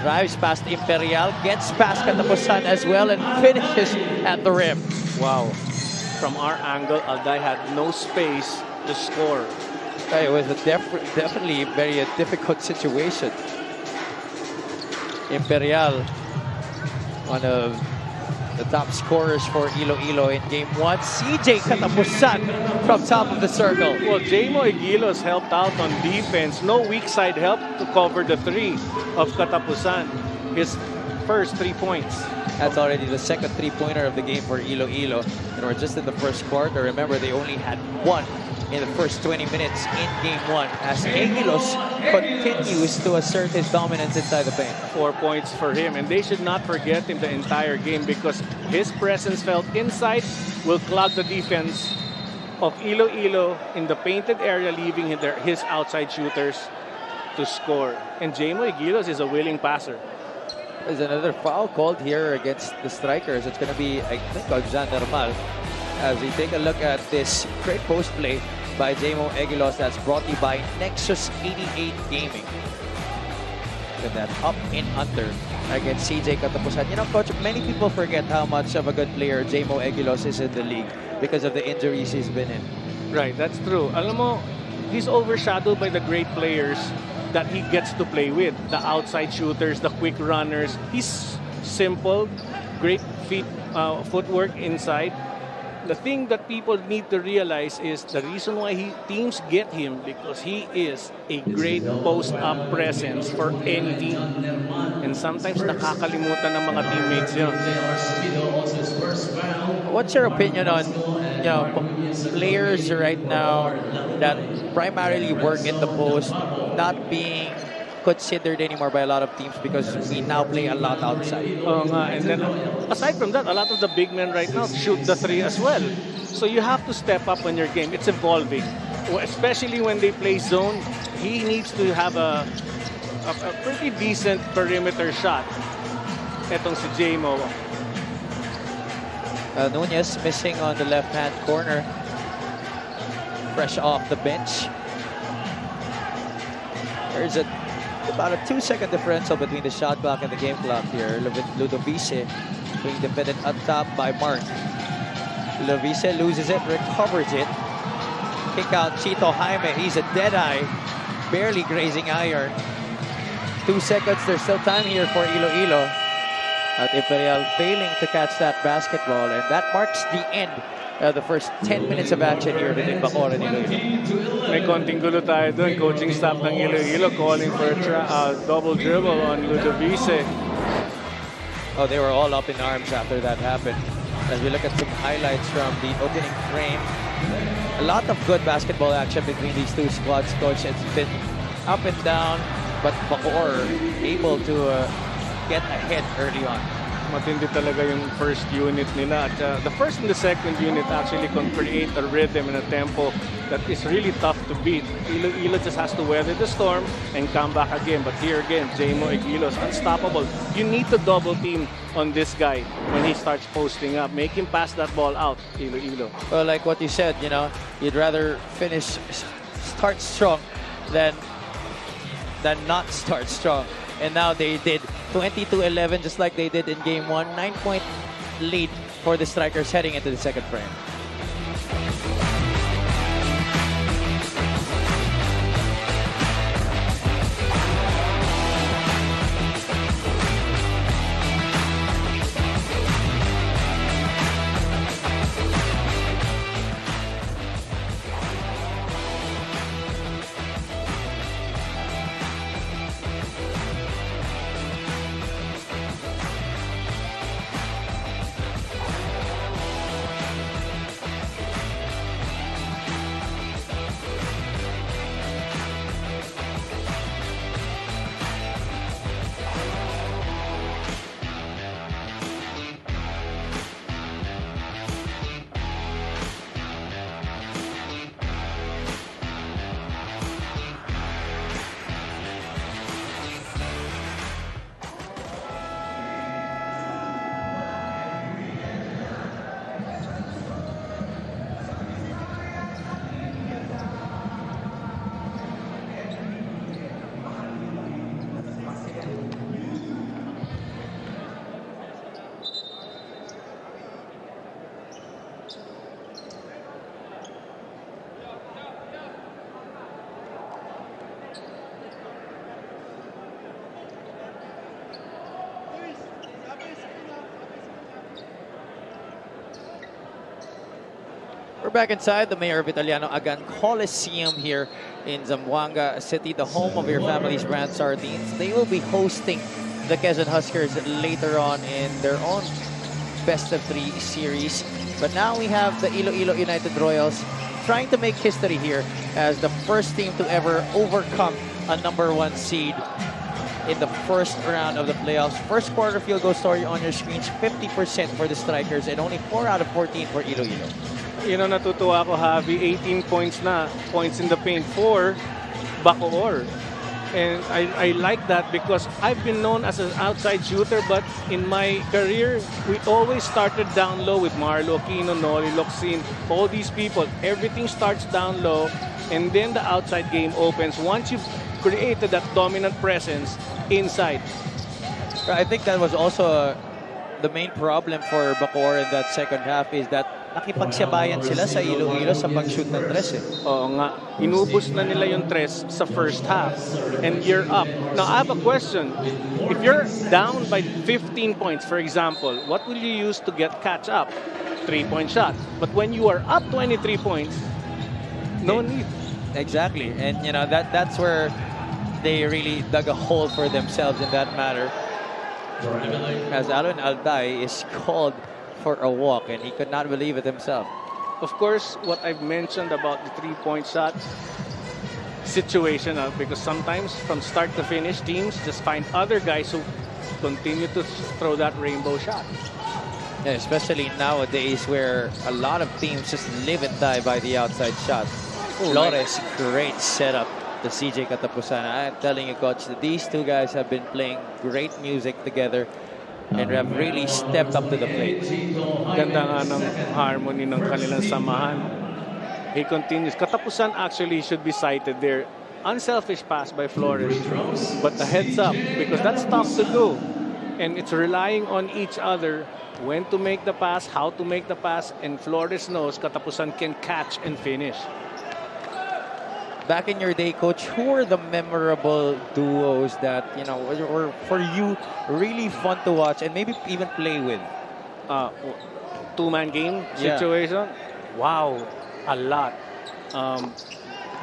Speaker 2: Drives past Imperial, gets past Katapusan as well, and finishes at the rim.
Speaker 4: Wow. From our angle, Alday had no space to score.
Speaker 2: It was definitely a very difficult situation. Imperial, one of the top scorers for Iloilo in game 1. CJ Katapusan from top of the circle.
Speaker 4: Well, Jemo Eguilos helped out on defense. No weak side help to cover the 3 of Katapusan. His first 3 points.
Speaker 2: That's already the second 3-pointer of the game for Iloilo. And we're just in the first quarter. Remember, they only had 1 in the first 20 minutes in game 1 as Eguilos continues to assert his dominance inside the paint.
Speaker 4: 4 points for him, and they should not forget him the entire game, because his presence felt inside will clog the defense of Iloilo in the painted area, leaving his outside shooters to score. And Jemo Eguilos is a willing passer.
Speaker 2: There's another foul called here against the strikers. It's going to be, I think, Aljan Normal. As we take a look at this great post play by Jemo Eguilos, that's brought to you by Nexus 88 Gaming. Look at that, up and under against CJ Katapusan. Coach, many people forget how much of a good player Jemo Eguilos is in the league because of the injuries he's been in.
Speaker 4: Right, that's true. Alam mo, he's overshadowed by the great players that he gets to play with. The outside shooters, the quick runners. He's simple, great footwork inside. The thing that people need to realize is the reason why teams get him, because he is a great post-up presence for any team. And sometimes nakakalimutan ng mga teammates yun.
Speaker 2: What's your opinion on players right now that primarily work in the post not being considered anymore by a lot of teams because we now play a lot outside?
Speaker 4: And then aside from that, a lot of the big men right now shoot the 3 as well. So you have to step up on your game. It's evolving. Especially when they play zone, he needs to have a pretty decent perimeter shot. Etong si Jemo.
Speaker 2: Nunez missing on the left-hand corner. Fresh off the bench. There's a About a 2-second differential between the shot clock and the game clock here. Ludovice being defended up top by Mark. Ludovice loses it, recovers it. Kick out Chito Jaime. He's a dead eye, barely grazing iron. 2 seconds. There's still time here for Iloilo. At Mpbl failing to catch that basketball, and that marks the end of the first 10 minutes of action here between Bacoor and Iloilo.
Speaker 4: May konting gulo tayo doon. Coaching staff ng Iloilo calling for a double dribble on Ludovice.
Speaker 2: Oh, they were all up in arms after that happened. As we look at some highlights from the opening frame, a lot of good basketball action between these two squads, coach. It's been up and down, but Bacoor able to get ahead early on.
Speaker 4: Matindi talaga yung first unit nila. At the first and the second unit actually can create a rhythm and a tempo that is really tough to beat. Iloilo just has to weather the storm and come back again. But here again, Jamo Eguilos, unstoppable. You need to double team on this guy when he starts posting up. Make him pass that ball out, Iloilo.
Speaker 2: Well, like what you said, you know, you'd rather start strong than not start strong. And now they did 20-11, just like they did in game 1. 9-point lead for the Strikers heading into the second frame. We're back inside the Mayor of Italiano Agan Coliseum here in Zamboanga City, the home of your family's brand sardines. They will be hosting the Quezon Huskers later on in their own best of 3 series. But now we have the Iloilo United Royals trying to make history here as the first team to ever overcome a #1 seed in the first round of the playoffs. First quarter field goal story on your screens, 50% for the Strikers and only 4 out of 14 for Iloilo.
Speaker 4: You know, natutuwa ako, Javi, 18 points in the paint for Bacoor. And I like that because I've been known as an outside shooter, but in my career, we always started down low with Marlo, Aquino, Noli, Locsin, all these people. Everything starts down low, and then the outside game opens once you've created that dominant presence inside.
Speaker 2: I think that was also the main problem for Bacoor in that second half is that nakipagsabayan sila sa Iloilo sa pag-shoot ng tres eh.
Speaker 4: Oo nga. Inubos na nila yung tres sa first half. And you're up. Now, I have a question. If you're down by 15 points, for example, what will you use to catch up? 3-point shot. But when you are up 23 points, no need.
Speaker 2: Exactly. And, you know, that's where they really dug a hole for themselves in that matter. As Alvin Alday is called for a walk, and he could not believe it himself.
Speaker 4: Of course, what I've mentioned about the 3-point shot, situational, because sometimes from start to finish, teams just find other guys who continue to throw that rainbow shot.
Speaker 2: Yeah, especially nowadays where a lot of teams just live and die by the outside shot. Flores, great setup. The CJ Katapusan. I'm telling you, Coach, that these two guys have been playing great music together and have really stepped up to the plate.
Speaker 4: Ganda nga ng harmony ng kanilang samahan. He continues. Katapusan actually should be cited there. unselfish pass by Flores, but the heads up because that's tough to do. And it's relying on each other when to make the pass, how to make the pass, and Flores knows Katapusan can catch and finish.
Speaker 2: Back in your day, Coach, who were the memorable duos that, you know, were for you really fun to watch and maybe even play with?
Speaker 4: Two-man game situation? Wow, a lot.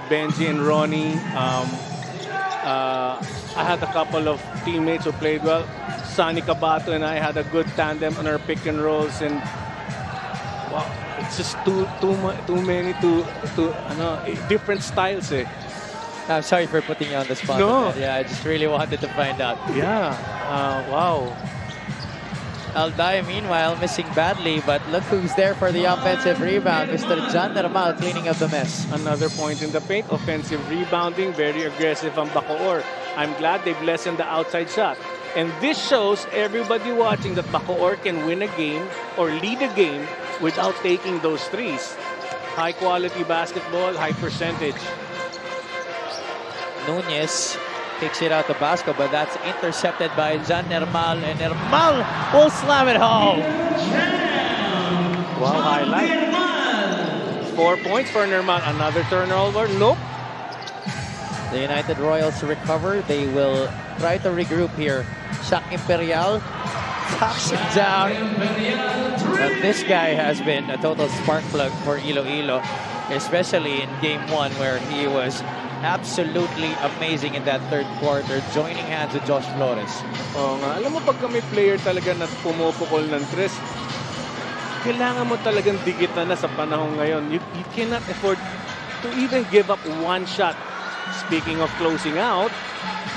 Speaker 4: Benji and Ronnie. I had a couple of teammates who played well. Sonny Cabato and I had a good tandem on our pick and rolls, and wow, it's just too many different styles.
Speaker 2: I'm sorry for putting you on the spot.
Speaker 4: No.
Speaker 2: Yeah, I just really wanted to find out.
Speaker 4: Yeah, wow.
Speaker 2: Alday, meanwhile, missing badly, but look who's there for the offensive rebound. Mr. John Normal cleaning up the mess.
Speaker 4: Another point in the paint. Offensive rebounding, very aggressive on Bacoor. I'm glad they've lessened the outside shot. And this shows everybody watching that Bacoor can win a game or lead a game without taking those threes. High quality basketball, high percentage.
Speaker 2: Nunez kicks it out to Basco, but that's intercepted by John Normal, and Normal will slam it home.
Speaker 4: Wow, highlight. 4 points for Normal. Another turnover. Nope.
Speaker 2: The United Royals recover. They will try to regroup here. Shaq Imperial tucks it down. But this guy has been a total spark plug for Iloilo, especially in game 1 where he was absolutely amazing in that third quarter, joining hands with Josh Flores.
Speaker 4: Oo nga. Alam mo, pagka may player talaga na pumupukol ng tres, kailangan mo talagang digitan na sa panahon ngayon. You cannot afford to even give up one shot. Speaking of closing out,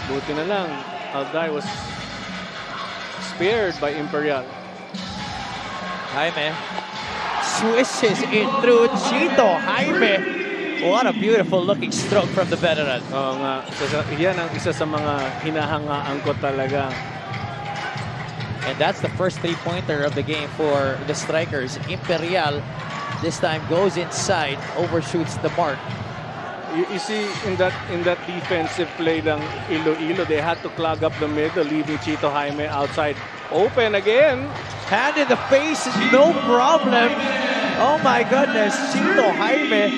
Speaker 4: buti na lang, Alday was spared by Imperial.
Speaker 2: Jaime swishes it through Chito. Jaime, what a beautiful looking stroke from the veteran.
Speaker 4: Oo nga. Yan ang isa sa mga hinahangaan ko talaga.
Speaker 2: And that's the first three-pointer of the game for the strikers. Imperial this time goes inside, overshoots the mark.
Speaker 4: You see, in that defensive play ng Iloilo, they had to clog up the middle, leaving Chito Jaime outside. Open again.
Speaker 2: Hand in the face, no problem. Oh my goodness, Chito Jaime.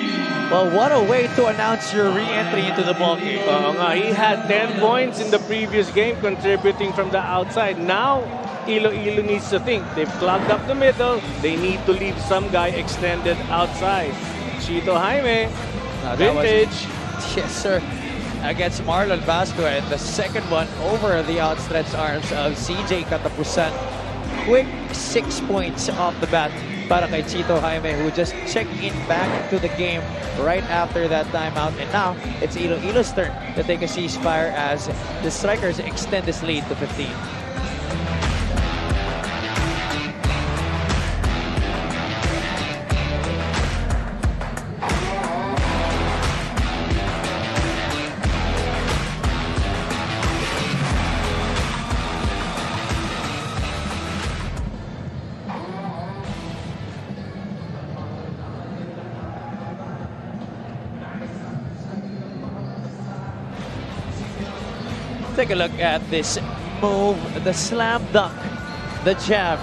Speaker 2: Well, what a way to announce your re-entry into the ballgame.
Speaker 4: He had 10 points in the previous game, contributing from the outside. Now, Iloilo needs to think. They've clogged up the middle. They need to leave some guy extended outside. Chito Jaime, vintage.
Speaker 2: Yes, sir. Against Marlon Basco, and the second one over the outstretched arms of CJ Katapusan. Quick 6 points off the bat para kay Chito Jaime, who just checked in back into the game right after that timeout. And now, it's Iloilo's turn to take a ceasefire as the strikers extend this lead to 15. Take a look at this move, the slam dunk, the jab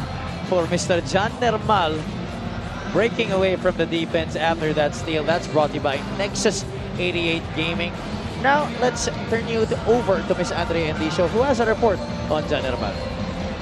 Speaker 2: for Mr. John Normal, breaking away from the defense after that steal. That's brought to you by Nexus 88 Gaming. Now, let's turn you over to Ms. Andrea Endicio, who has a report on John Normal.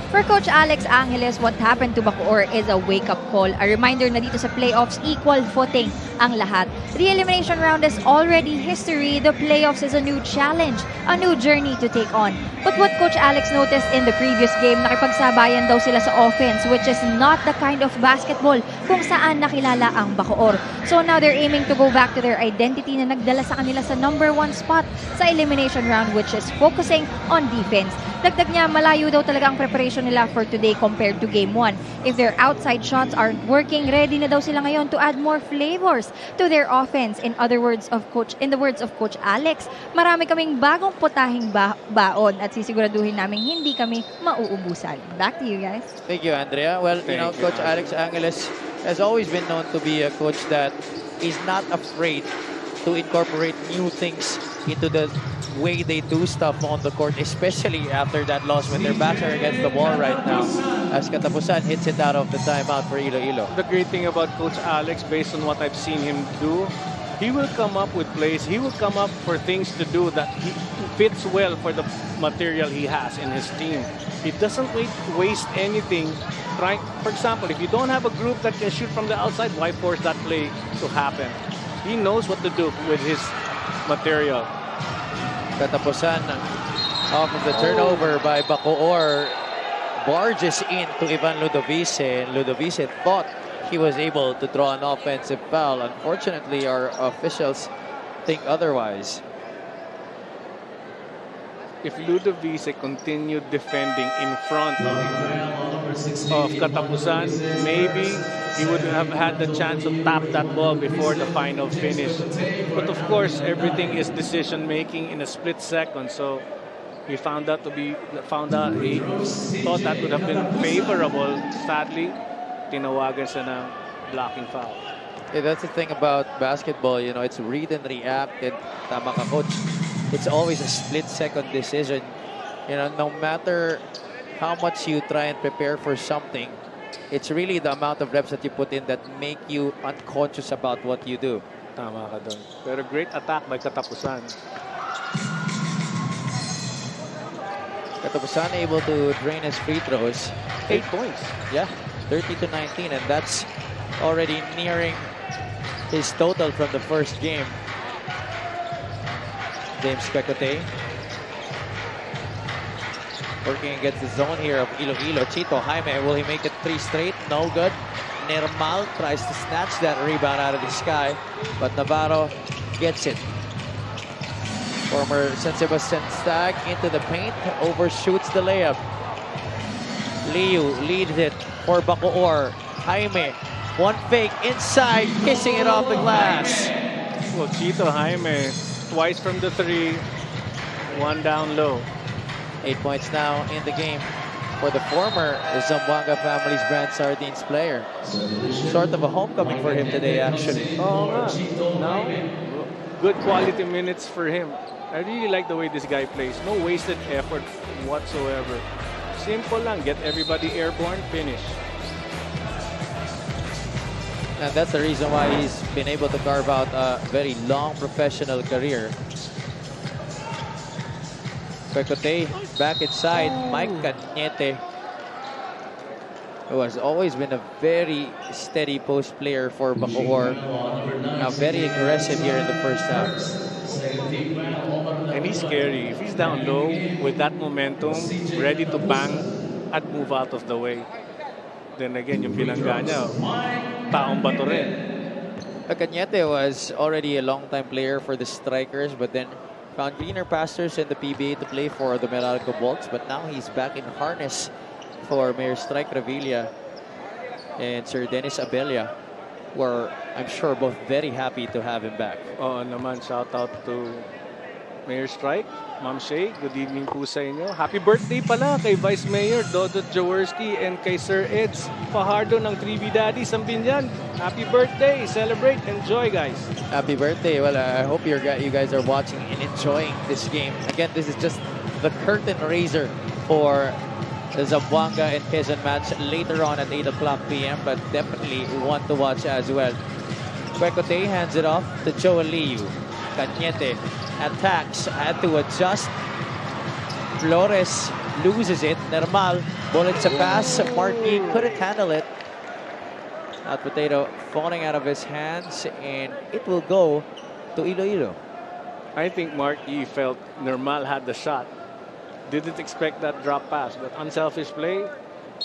Speaker 5: For Coach Alex Angeles, what happened to Bacoor is a wake-up call. A reminder na dito sa playoffs, equal footing ang lahat. The elimination round is already history. The playoffs is a new challenge, a new journey to take on. But what Coach Alex noticed in the previous game, nakipagsabayan daw sila sa offense, which is not the kind of basketball kung saan nakilala ang Bacoor. So now they're aiming to go back to their identity na nagdala sa kanila sa #1 spot sa elimination round, which is focusing on defense. Dagdag niya, malayo daw talaga ang preparation nila for today compared to Game 1. If their outside shots aren't working, ready na daw sila ngayon to add more flavors to their offense. In the words of Coach Alex, marami kaming bagong putahing baon at sisiguraduhin namin hindi kami mauubusan. Back to you guys.
Speaker 2: Thank you, Andrea. Well, Coach Alex Angeles has always been known to be a coach that is not afraid to incorporate new things into the way they do stuff on the court, especially after that loss when their backs are against the wall right now. As Katapusan hits it out of the timeout for Iloilo.
Speaker 4: The great thing about Coach Alex, based on what I've seen him do, he will come up with plays. He will come up for things to do that he fits well for the material he has in his team. He doesn't waste anything. For example, if you don't have a group that can shoot from the outside, why force that play to happen? He knows what to do with his material.
Speaker 2: Katapusan off of the turnover by Bacoor barges into Ivan Ludovice, and Ludovice thought he was able to draw an offensive foul. Unfortunately, our officials think otherwise.
Speaker 4: If Ludovice continued defending in front of Katapusan, maybe he would have had the chance to tap that ball before the final finish. But of course, everything is decision making in a split second. So he he thought that would have been favorable. Sadly, tinawagan siya ng blocking foul.
Speaker 2: Yeah, that's the thing about basketball, you know, it's read and react, and tama ka, coach. It's always a split-second decision. You know, no matter how much you try and prepare for something, it's really the amount of reps that you put in that make you unconscious about what you do.
Speaker 4: Tama ka doon. Pero great attack by Katapusan.
Speaker 2: Katapusan able to drain his free throws.
Speaker 4: 8 points.
Speaker 2: Yeah, 30-19, and that's already nearing his total from the first game. James Pecote working against the zone here of Iloilo. Chito Jaime, will he make it 3 straight? No good. Nermal tries to snatch that rebound out of the sky, but Navarro gets it. Former San Sebastian Stag into the paint, overshoots the layup. Liu leads it for Bacoor. Jaime, one fake inside, kissing it off the glass.
Speaker 4: Well, Chito Jaime, twice from the 3, 1 down low.
Speaker 2: 8 points now in the game for the former Zamboanga Family's brand sardines player. Sort of a homecoming for him today, actually.
Speaker 4: Oh, no, good quality minutes for him. I really like the way this guy plays. No wasted effort whatsoever. Simple lang, get everybody airborne, finish.
Speaker 2: And that's the reason why he's been able to carve out a very long professional career. Pecote back inside. Mike Cañete, who has always been a very steady post player for Bacoor. Now very aggressive here in the first half.
Speaker 4: And he's scary. If he's down low with that momentum, ready to bang, I'd move out of the way. Then again, yung binangga niya, taong bato rin.
Speaker 2: Cañete was already a long-time player for the Strikers, but then found greener pastures in the PBA to play for the Meralco Bolts. But now he's back in harness for Mayor Strike Revilla and Sir Dennis Abella, were, I'm sure, both very happy to have him back.
Speaker 4: Oo naman, shout out to Mayor Strike, Ma'am Shay, good evening po sa inyo. Happy birthday pala kay Vice Mayor Dodot Jaworski and kay Sir Eds Fajardo ng 3B Daddy Sambinyan. Happy birthday! Celebrate! Enjoy, guys!
Speaker 2: Happy birthday. Well, I hope you guys are watching and enjoying this game. Again, this is just the curtain raiser for the Zamboanga and Quezon match later on at 8 o'clock p.m. But definitely one to watch as well. Pecote hands it off to Joel Liu. Cañete attacks, had to adjust. Flores loses it. Nermal, bullets a pass. Marquis couldn't handle it. Hot potato falling out of his hands, and it will go to Iloilo.
Speaker 4: I think Marquis felt Nermal had the shot. Didn't expect that drop pass, but unselfish play.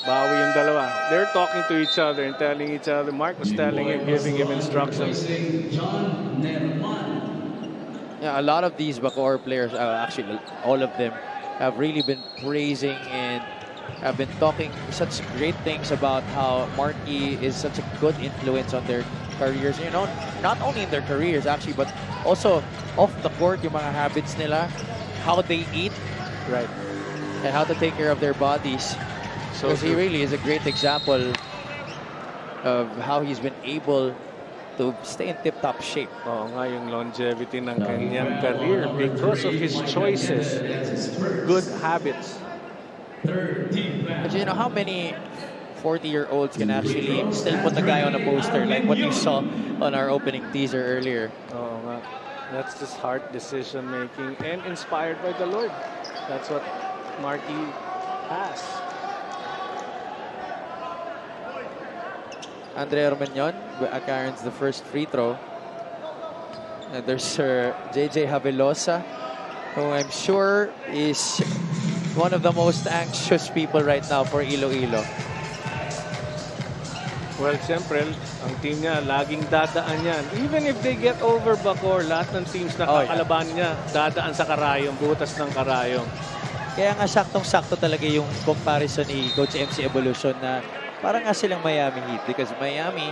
Speaker 4: Bawi yung dalawa. They're talking to each other and telling each other. Mark was telling him, giving him instructions.
Speaker 2: Yeah, a lot of these Bacoor players, actually all of them, have really been praising and have been talking such great things about how Marquis is such a good influence on their careers. You know, not only in their careers actually, but also off the court, yung mga habits nila, how they eat,
Speaker 4: right,
Speaker 2: and how to take care of their bodies. Because he really is a great example of how he's been able to stay in tip-top shape.
Speaker 4: Oo nga, yung longevity ng kanyang career because of his choices, good habits.
Speaker 2: But you know how many 40-year-olds can actually still put the guy on a poster like what you saw on our opening teaser earlier.
Speaker 4: Oo nga. That's just hard decision making and inspired by the Lord. That's what Marky has.
Speaker 2: Andre Armenion acquires the first free throw. And there's JJ Havelosa, who I'm sure is one of the most anxious people right now for Iloilo.
Speaker 4: Well, siyempre, ang team niya, laging dadaan yan. Even if they get over Bacoor, lahat ng teams na kakalaban niya, dadaan sa karayong, butas ng karayong.
Speaker 2: Kaya nga saktong-sakto talaga yung comparison ni Coach MC Evolution na parang nga silang Miami Heat because Miami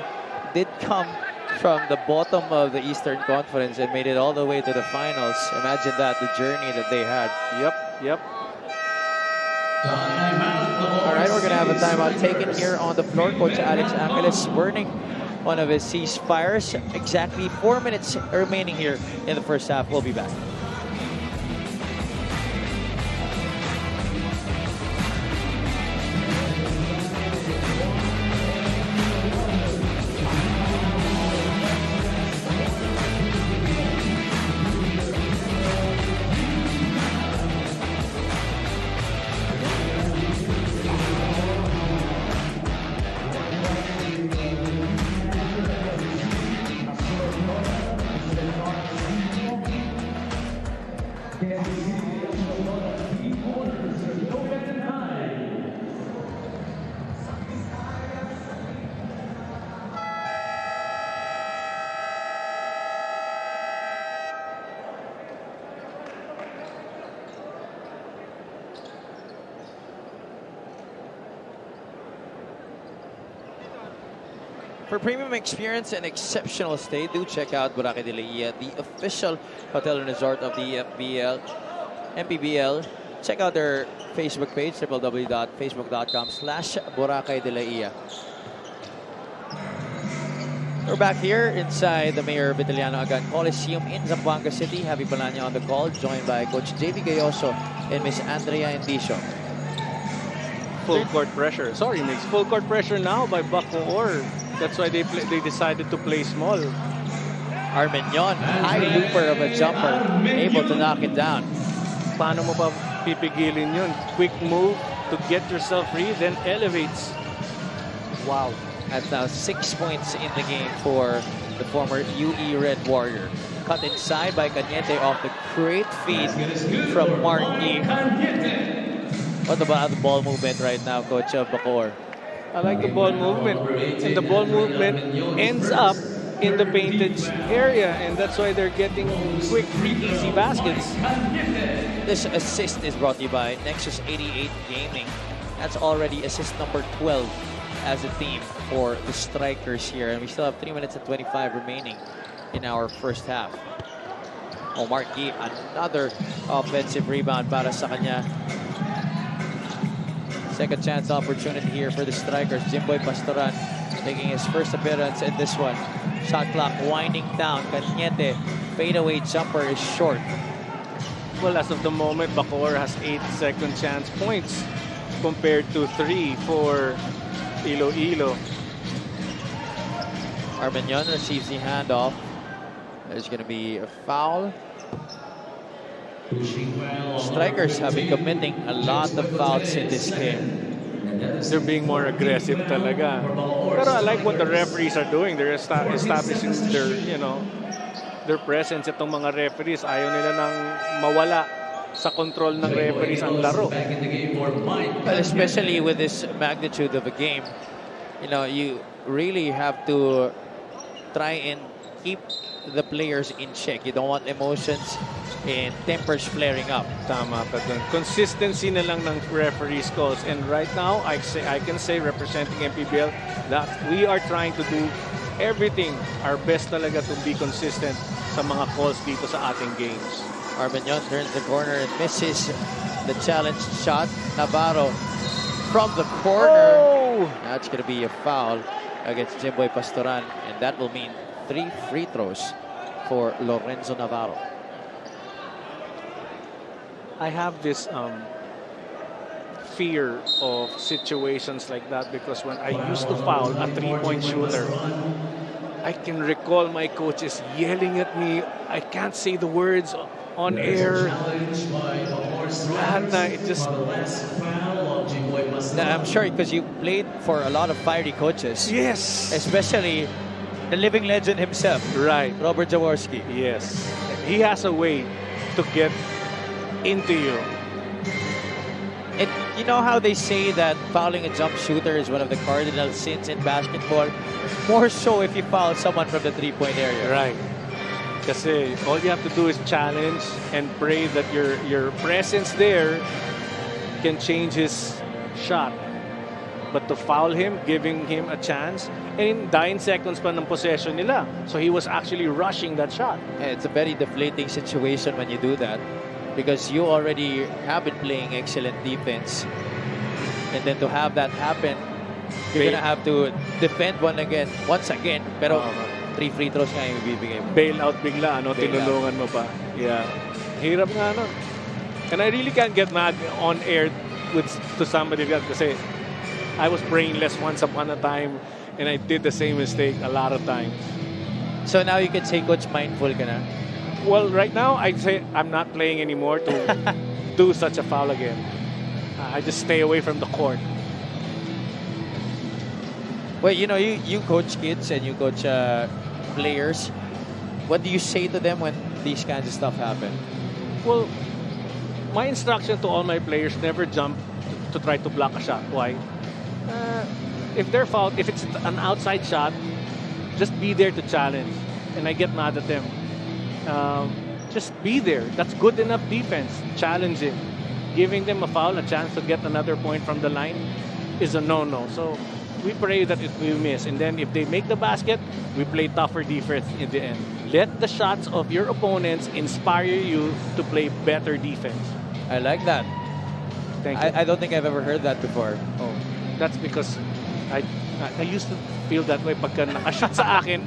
Speaker 2: did come from the bottom of the Eastern Conference and made it all the way to the finals. Imagine that, the journey that they had.
Speaker 4: Yep.
Speaker 2: All right, we're going to have a timeout taken here on the floor. Coach Alex Angeles burning one of his ceasefires. Exactly 4 minutes remaining here in the first half. We'll be back. For premium experience and exceptional stay, do check out Boracay de la Ia, the official hotel and resort of the Mpbl. Check out their Facebook page, www.facebook.com/Boracay de la Ia. We're back here inside the Mayor Vitaliano Agan Coliseum in Zamboanga City. Javi Palanya on the call, joined by Coach JV Gayoso and Miss Andrea Endicio.
Speaker 4: Full court pressure. Sorry, Mix. Full court pressure now by Bacoor. That's why they decided to play small.
Speaker 2: Armenion, high looper of a jumper, able to knock it down.
Speaker 4: Paano mo pa pipigilin yun? Quick move to get yourself free, then elevates. Wow.
Speaker 2: That's now 6 points in the game for the former UE Red Warrior. Cut inside by Cañete off the great feed from Marky. What about the ball movement right now, Coach Bacoor?
Speaker 4: I like the ball movement. And the ball movement ends up in the painted area. And that's why they're getting quick, easy baskets.
Speaker 2: This assist is brought to you by Nexus 88 Gaming. That's already assist number 12 as a team for the Strikers here. And we still have 3 minutes and 25 remaining in our first half. Marky, another offensive rebound para sa kanya. Second chance opportunity here for the Strikers. Jimboy Pastoran making his first appearance in this one. Shot clock winding down. Cañete, fadeaway jumper is short.
Speaker 4: Well, as of the moment, Bacoor has 8 second chance points compared to 3 for Iloilo.
Speaker 2: Armenion receives the handoff. There's going to be a foul. Strikers have been committing a lot of fouls in this game.
Speaker 4: They're being more aggressive talaga. Pero I like what the referees are doing. They're establishing their presence. Itong mga referees, ayaw nila nang mawala sa control ng referees ang laro.
Speaker 2: But especially with this magnitude of a game, you really have to try and keep the players in check. You don't want emotions and tempers flaring up.
Speaker 4: Tama ka dun. Consistency na lang ng referees calls. And right now, I can say representing Mpbl that we are trying to do everything, our best talaga to be consistent sa mga calls dito sa ating games.
Speaker 2: Armenion turns the corner and misses the challenge shot. Navarro from the corner.
Speaker 4: Oh!
Speaker 2: That's going to be a foul against Jimboy Pastoran, and that will mean 3 free throws for Lorenzo Navarro.
Speaker 4: I have this fear of situations like that because when I used to foul a three-point shooter, I can recall my coaches yelling at me. I can't say the words on air. It just...
Speaker 2: I'm sure because you played for a lot of fiery coaches.
Speaker 4: Yes.
Speaker 2: Especially the living legend himself.
Speaker 4: Right.
Speaker 2: Robert Jaworski.
Speaker 4: Yes. He has a way to get into you.
Speaker 2: And you know how they say that fouling a jump shooter is one of the cardinal sins in basketball? More so if you foul someone from the three-point area.
Speaker 4: Right. Kasi all you have to do is challenge and pray that your presence there can change his shot. But to foul him, giving him a chance, and in 9 seconds pa ng possession nila. So he was actually rushing that shot.
Speaker 2: Yeah, it's a very deflating situation when you do that because you already have been playing excellent defense. And then to have that happen, you're gonna have to defend once again. Pero 3 free throws nga yung ibibigay mo.
Speaker 4: Bail out bigla, ano? Tinulungan mo pa. Yeah. Hirap nga, no? And I really can't get mad on air to somebody like that kasi I was brainless once upon a time and I did the same mistake a lot of times.
Speaker 2: So now you can say, Coach, mindful ka na?
Speaker 4: Well, right now, I'd say I'm not playing anymore to do such a foul again. I just stay away from the court.
Speaker 2: Well, you know, you coach kids and you coach players. What do you say to them when these kinds of stuff happen?
Speaker 4: Well, my instruction to all my players, never jump to try to block a shot. Why? If they're fouled, if it's an outside shot, just be there to challenge. And I get mad at them. Just be there. That's good enough defense. Challenging. Giving them a foul, a chance to get another point from the line is a no-no. So we pray that we miss. And then if they make the basket, we play tougher defense in the end. Let the shots of your opponents inspire you to play better defense.
Speaker 2: I like that.
Speaker 4: Thank you.
Speaker 2: I don't think I've ever heard that before.
Speaker 4: Oh, that's because I used to feel that way pagka nakashoot sa akin.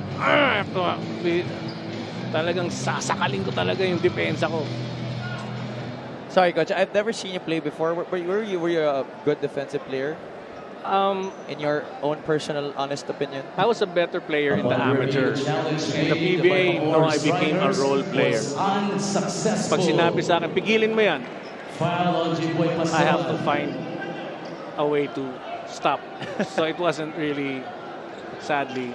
Speaker 4: Talagang sasakalin ko talaga yung depensa ko.
Speaker 2: Sorry, Coach. I've never seen you play before. Were you a good defensive player? In your own personal, honest opinion?
Speaker 4: I was a better player in the amateur. In the PBA, no, I became a role player. Pag sinabi sa akin, pigilin mo yan, I have to find a way to stop. So it wasn't really, sadly.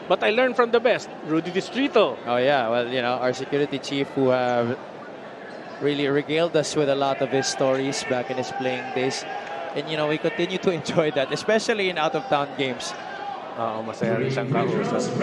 Speaker 4: But I learned from the best, Rudy Distrito.
Speaker 2: Oh, yeah. Well, you know, our security chief who really regaled us with a lot of his stories back in his playing days. And, you know, we continue to enjoy that, especially in out-of-town games.
Speaker 4: Masaya rin siyang kausap.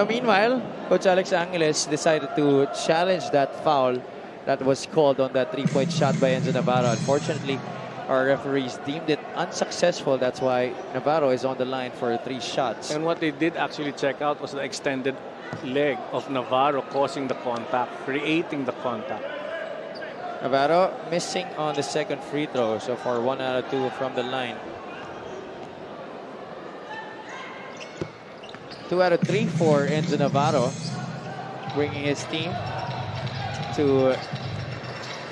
Speaker 2: Meanwhile, Coach Alex Angeles decided to challenge that foul that was called on that three-point shot by Enzo Navarro. Unfortunately, our referees deemed it unsuccessful. That's why Navarro is on the line for 3 shots.
Speaker 4: And what they did actually check out was the extended leg of Navarro causing the contact, creating the contact.
Speaker 2: Navarro missing on the second free throw, so for 1 out of 2 from the line. 2 out of 3 for Enzo Navarro, bringing his team to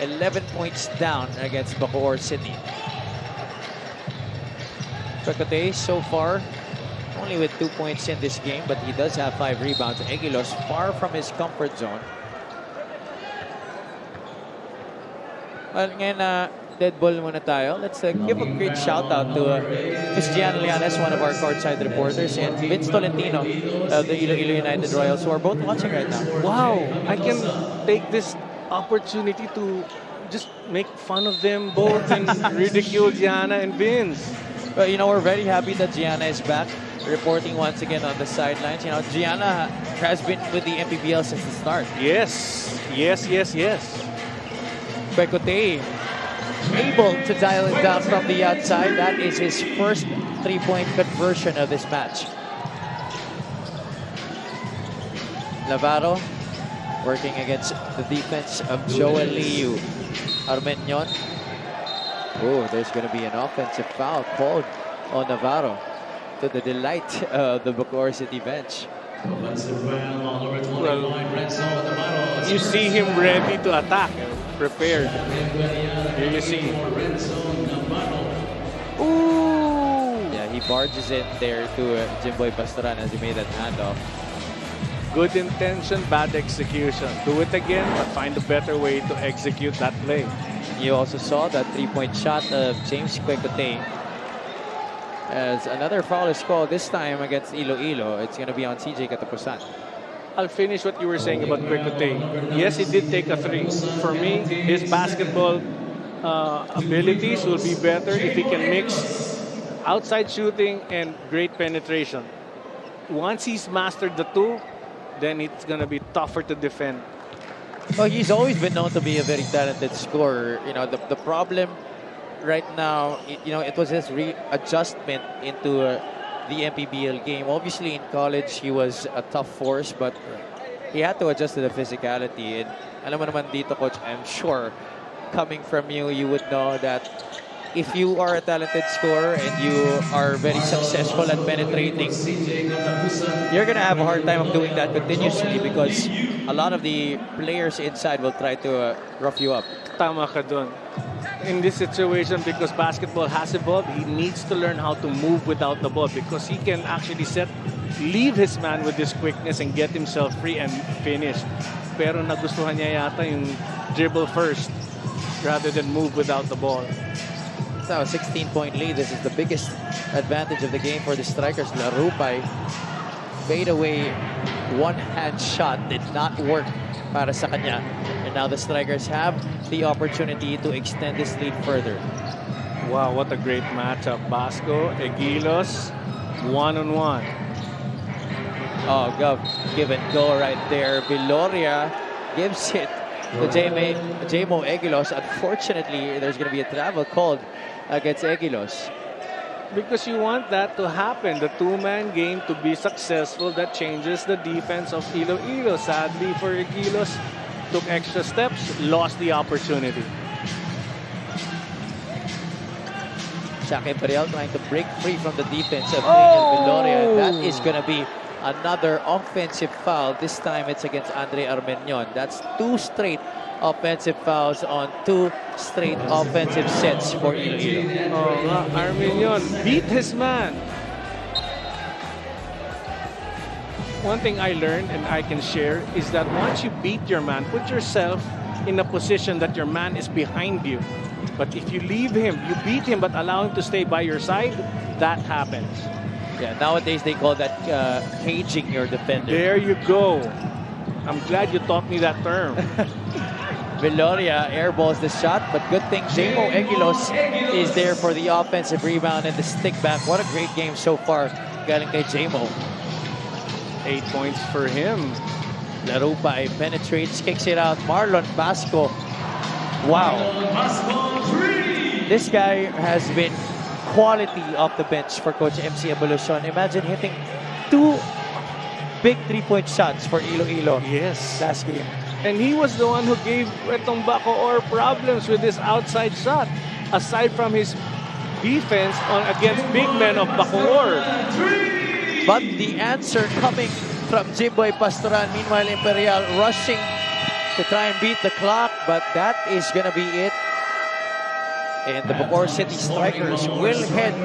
Speaker 2: 11 points down against Bacoor City. Bacoor so far only with 2 points in this game, but he does have 5 rebounds. Egilos far from his comfort zone. Well, ngayon dead ball muna tayo. Let's give a great shout out to Ms. Gianna Lianes, one of our courtside reporters, and Vince Tolentino of the Iloilo United Royals, who are both watching right now.
Speaker 4: Wow, I can take this opportunity to just make fun of them both and ridicule Gianna and Vince.
Speaker 2: Well, you know, we're very happy that Gianna is back, reporting once again on the sidelines. You know, Gianna has been with the Mpbl since the start.
Speaker 4: Yes.
Speaker 2: Becote able to dial it down from the outside. That is his first 3-point conversion of this match. Navarro working against the defense of Joel Liu. Armenyon. Oh, there's going to be an offensive foul called on Navarro, to the delight of the Bacoor City bench.
Speaker 4: Well, you see him ready to attack, prepared. Here you see.
Speaker 2: Ooh! Yeah, he barges in there to Jimboy Pastoran as he made that handoff.
Speaker 4: Good intention, bad execution. Do it again, but find a better way to execute that play.
Speaker 2: You also saw that three-point shot of James Quecote. As another foul is called, this time against Iloilo. It's going to be on CJ Katapusan.
Speaker 4: I'll finish what you were saying about Quecote. Yes, he did take a three. For me, his basketball abilities will be better if he can mix outside shooting and great penetration. Once he's mastered the two, then it's going to be tougher to defend.
Speaker 2: Well, he's always been known to be a very talented scorer. You know, the problem right now, it was his readjustment into the Mpbl game. Obviously, in college, he was a tough force, but he had to adjust to the physicality. And alam mo naman dito, Coach, I'm sure, coming from you, you would know that if you are a talented scorer and you are very successful at penetrating, you're going to have a hard time of doing that continuously because a lot of the players inside will try to rough you up.
Speaker 4: Tama ka dun. In this situation, because basketball has evolved, he needs to learn how to move without the ball because he can actually leave his man with his quickness and get himself free and finish. Pero nagustuhan niya yata yung dribble first rather than move without the ball.
Speaker 2: Now a 16-point lead. This is the biggest advantage of the game for the strikers. Larupay fade away one-hand shot did not work para sa kanya. And now the strikers have the opportunity to extend this lead further.
Speaker 4: Wow, what a great matchup. Basco, Egilos, one-on-one.
Speaker 2: Oh, give and go right there. Viloria gives it to Jmo Egilos. Unfortunately, there's going to be a travel called against Egilos.
Speaker 4: Because you want that to happen, the two-man game to be successful. That changes the defense of Iloilo. Sadly for Egilos, took extra steps, lost the opportunity.
Speaker 2: Shaq Mpbl trying to break free from the defense of Viloria. That is going to be another offensive foul. This time it's against Andre Armenion. That's two straight offensive fouls on two straight offensive sets for Iloilo.
Speaker 4: Armenion beat his man. One thing I learned and I can share is that once you beat your man, put yourself in a position that your man is behind you. But if you leave him, you beat him but allow him to stay by your side, that happens.
Speaker 2: Yeah, nowadays they call that caging your defender.
Speaker 4: There you go. I'm glad you taught me that term.
Speaker 2: Viloria airballs the shot, but good thing Jmo Egilos is there for the offensive rebound and the stick back. What a great game so far galing kay Jmo.
Speaker 4: 8 points for him.
Speaker 2: Larupay penetrates, kicks it out. Marlon Basco. Wow. This guy has been quality off the bench for Coach MC Evolucion. Imagine hitting two big three-point shots for Iloilo.
Speaker 4: Yes.
Speaker 2: Last game.
Speaker 4: And he was the one who gave Retong Bacoor problems with his outside shot. Aside from his defense against big men of Bacoor.
Speaker 2: But the answer coming from Jimboy Pastoran. Meanwhile, Mpbl rushing to try and beat the clock. But that is going to be it. And the Bacoor City Strikers will head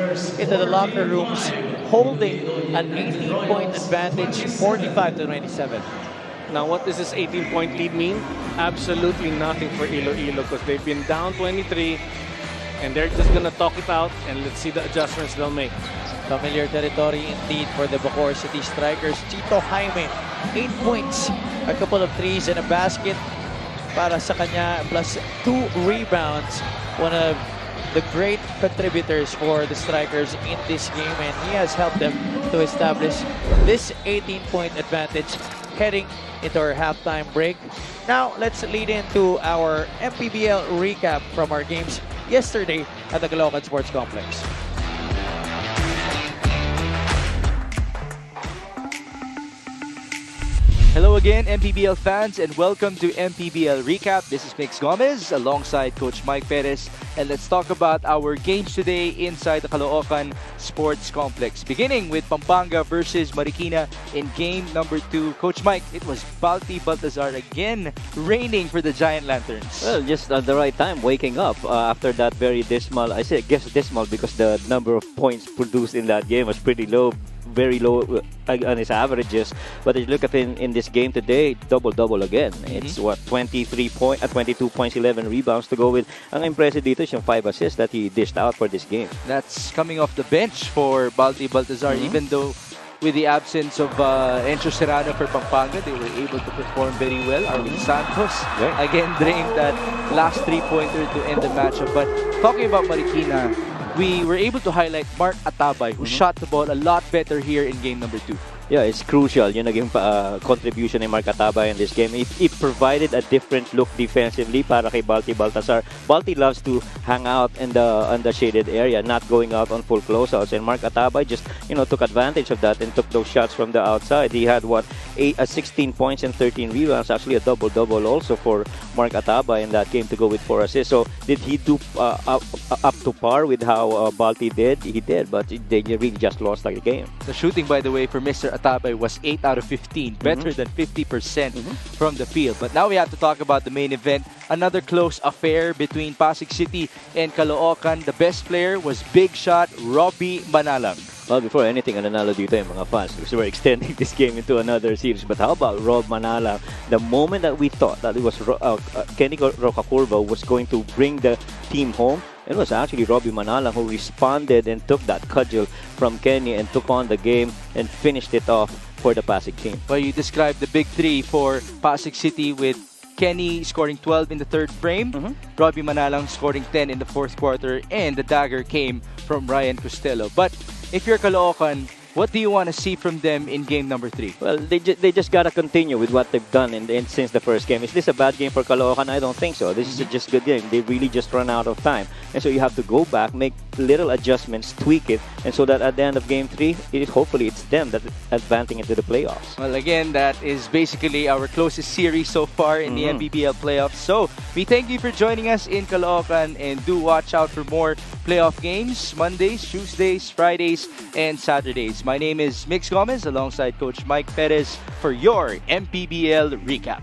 Speaker 2: into the locker rooms holding an 18-point advantage, 45-27.
Speaker 4: Now, what does this 18-point lead mean? Absolutely nothing for Iloilo because they've been down 23 and they're just going to talk it out and let's see the adjustments they'll make.
Speaker 2: Familiar territory indeed for the Bacoor City Strikers. Chito Jaime, 8 points, a couple of threes and a basket para sa kanya, plus 2 rebounds. One of the great contributors for the Strikers in this game, and he has helped them to establish this 18-point advantage heading into our halftime break. Now, let's lead into our Mpbl recap from our games yesterday at the Caloocan Sports Complex.
Speaker 1: Hello again, MPBL fans, and welcome to MPBL Recap. This is Mix Gomez alongside Coach Mike Perez, and let's talk about our games today inside the Caloocan Sports Complex. Beginning with Pampanga versus Marikina in game number 2. Coach Mike, it was Balti Baltazar again reigning for the Giant Lanterns.
Speaker 9: Well, just at the right time, waking up after that very dismal. I guess dismal because the number of points produced in that game was pretty low, very low on his averages. But if you look at in this game today, double-double again. It's what, 22 points, 11 rebounds to go with. Ang impressive dito is yung 5 assists that he dished out for this game.
Speaker 1: That's coming off the bench for Balti Baltazar, even though with the absence of Encho Serrano for Pampanga, they were able to perform very well. Arvin Santos again drained that last 3-pointer to end the matchup. But talking about Marikina, we were able to highlight Mark Atabay, who shot the ball a lot better here in game number 2.
Speaker 9: Yeah, it's crucial. Yung naging contribution ni Mark Atabay in this game. It provided a different look defensively para kay Balti Baltazar. Balti loves to hang out in the shaded area, not going out on full closeouts. And Mark Atabay just took advantage of that and took those shots from the outside. He had 16 points and 13 rebounds, actually a double-double also for Mark Atabay in that game to go with 4 assists. So did he do up to par with how Balti did? He did, but they really just lost the game.
Speaker 1: The shooting, by the way, for Mr. Atabay was 8 out of 15, better than 50% from the field. But now we have to talk about the main event. Another close affair between Pasig City and Caloocan. The best player was big shot Robbie Manalang.
Speaker 9: Well, before anything, nanalo dito yung mga fans because we're extending this game into another series. But how about Rob Manalang? The moment that we thought that it was Kenny Rocacurva was going to bring the team home, it was actually Robbie Manalang who responded and took that cudgel from Kenny and took on the game and finished it off for the Pasig team.
Speaker 1: Well, you described the big three for Pasig City with Kenny scoring 12 in the third frame, Robbie Manalang scoring 10 in the fourth quarter, and the dagger came from Ryan Costello. But if you're Caloocan, what do you want to see from them in game number 3?
Speaker 9: Well, they just got to continue with what they've done since the first game. Is this a bad game for Caloocan? I don't think so. This is just a good game. They really just run out of time. And so you have to go back, make little adjustments, tweak it, and so that at the end of game 3, hopefully it's them that advancing into the playoffs.
Speaker 1: Well, again, that is basically our closest series so far in the MPBL playoffs. So we thank you for joining us in Caloocan, and do watch out for more playoff games Mondays, Tuesdays, Fridays, and Saturdays. My name is Mix Gomez alongside Coach Mike Perez for your MPBL Recap.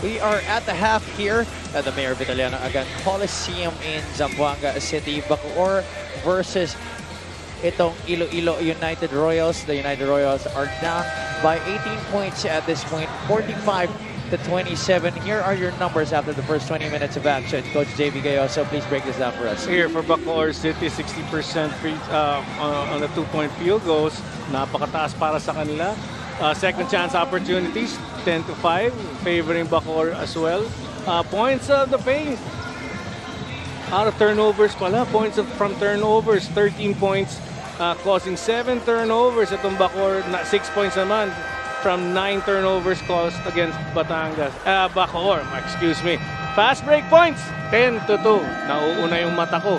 Speaker 2: We are at the half here at the Mayor Vitaliano Agan Coliseum in Zamboanga City. Bacoor versus itong Iloilo United Royals. The United Royals are down by 18 points at this point, 45-27. Here are your numbers after the first 20 minutes of action. Coach JV Gayoso, please break this down for us.
Speaker 4: Here for Bacoor City, 60% free on the 2-point field goals. Napakataas para sa kanila. Second chance opportunities, 10-5, favoring Bacoor as well. Points of the paint. Out of turnovers pala, from turnovers, 13 points, causing 7 turnovers. Itong Bacoor, 6 points naman from 9 turnovers caused against Bacoor, excuse me. Fast break points, 10-2. Nauuna yung mata ko.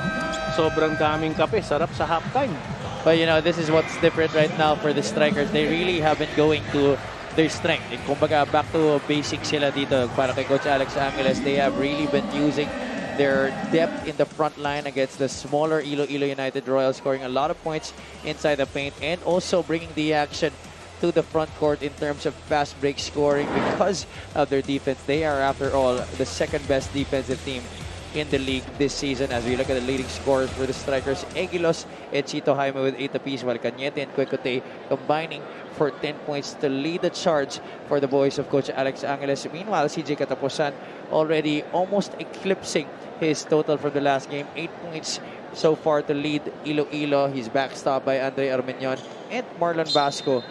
Speaker 4: Sobrang daming kape, sarap sa halftime.
Speaker 2: But you know, this is what's different right now for the strikers. They really have been going to their strength. And kumbaga, back to basics sila dito para kay Coach Alex Angeles. They have really been using their depth in the front line against the smaller Iloilo United Royals, scoring a lot of points inside the paint and also bringing the action to the front court in terms of fast break scoring because of their defense. They are, after all, the second best defensive team in the league this season. As we look at the leading scorers for the strikers, Egilos and Chito Jaime with 8 apiece, while Cañete and Quecote combining for 10 points to lead the charge for the boys of Coach Alex Angeles. Meanwhile, CJ Katapusan already almost eclipsing his total from the last game, 8 points so far to lead Iloilo. He's backstopped by Andre Armenion and Marlon Basco,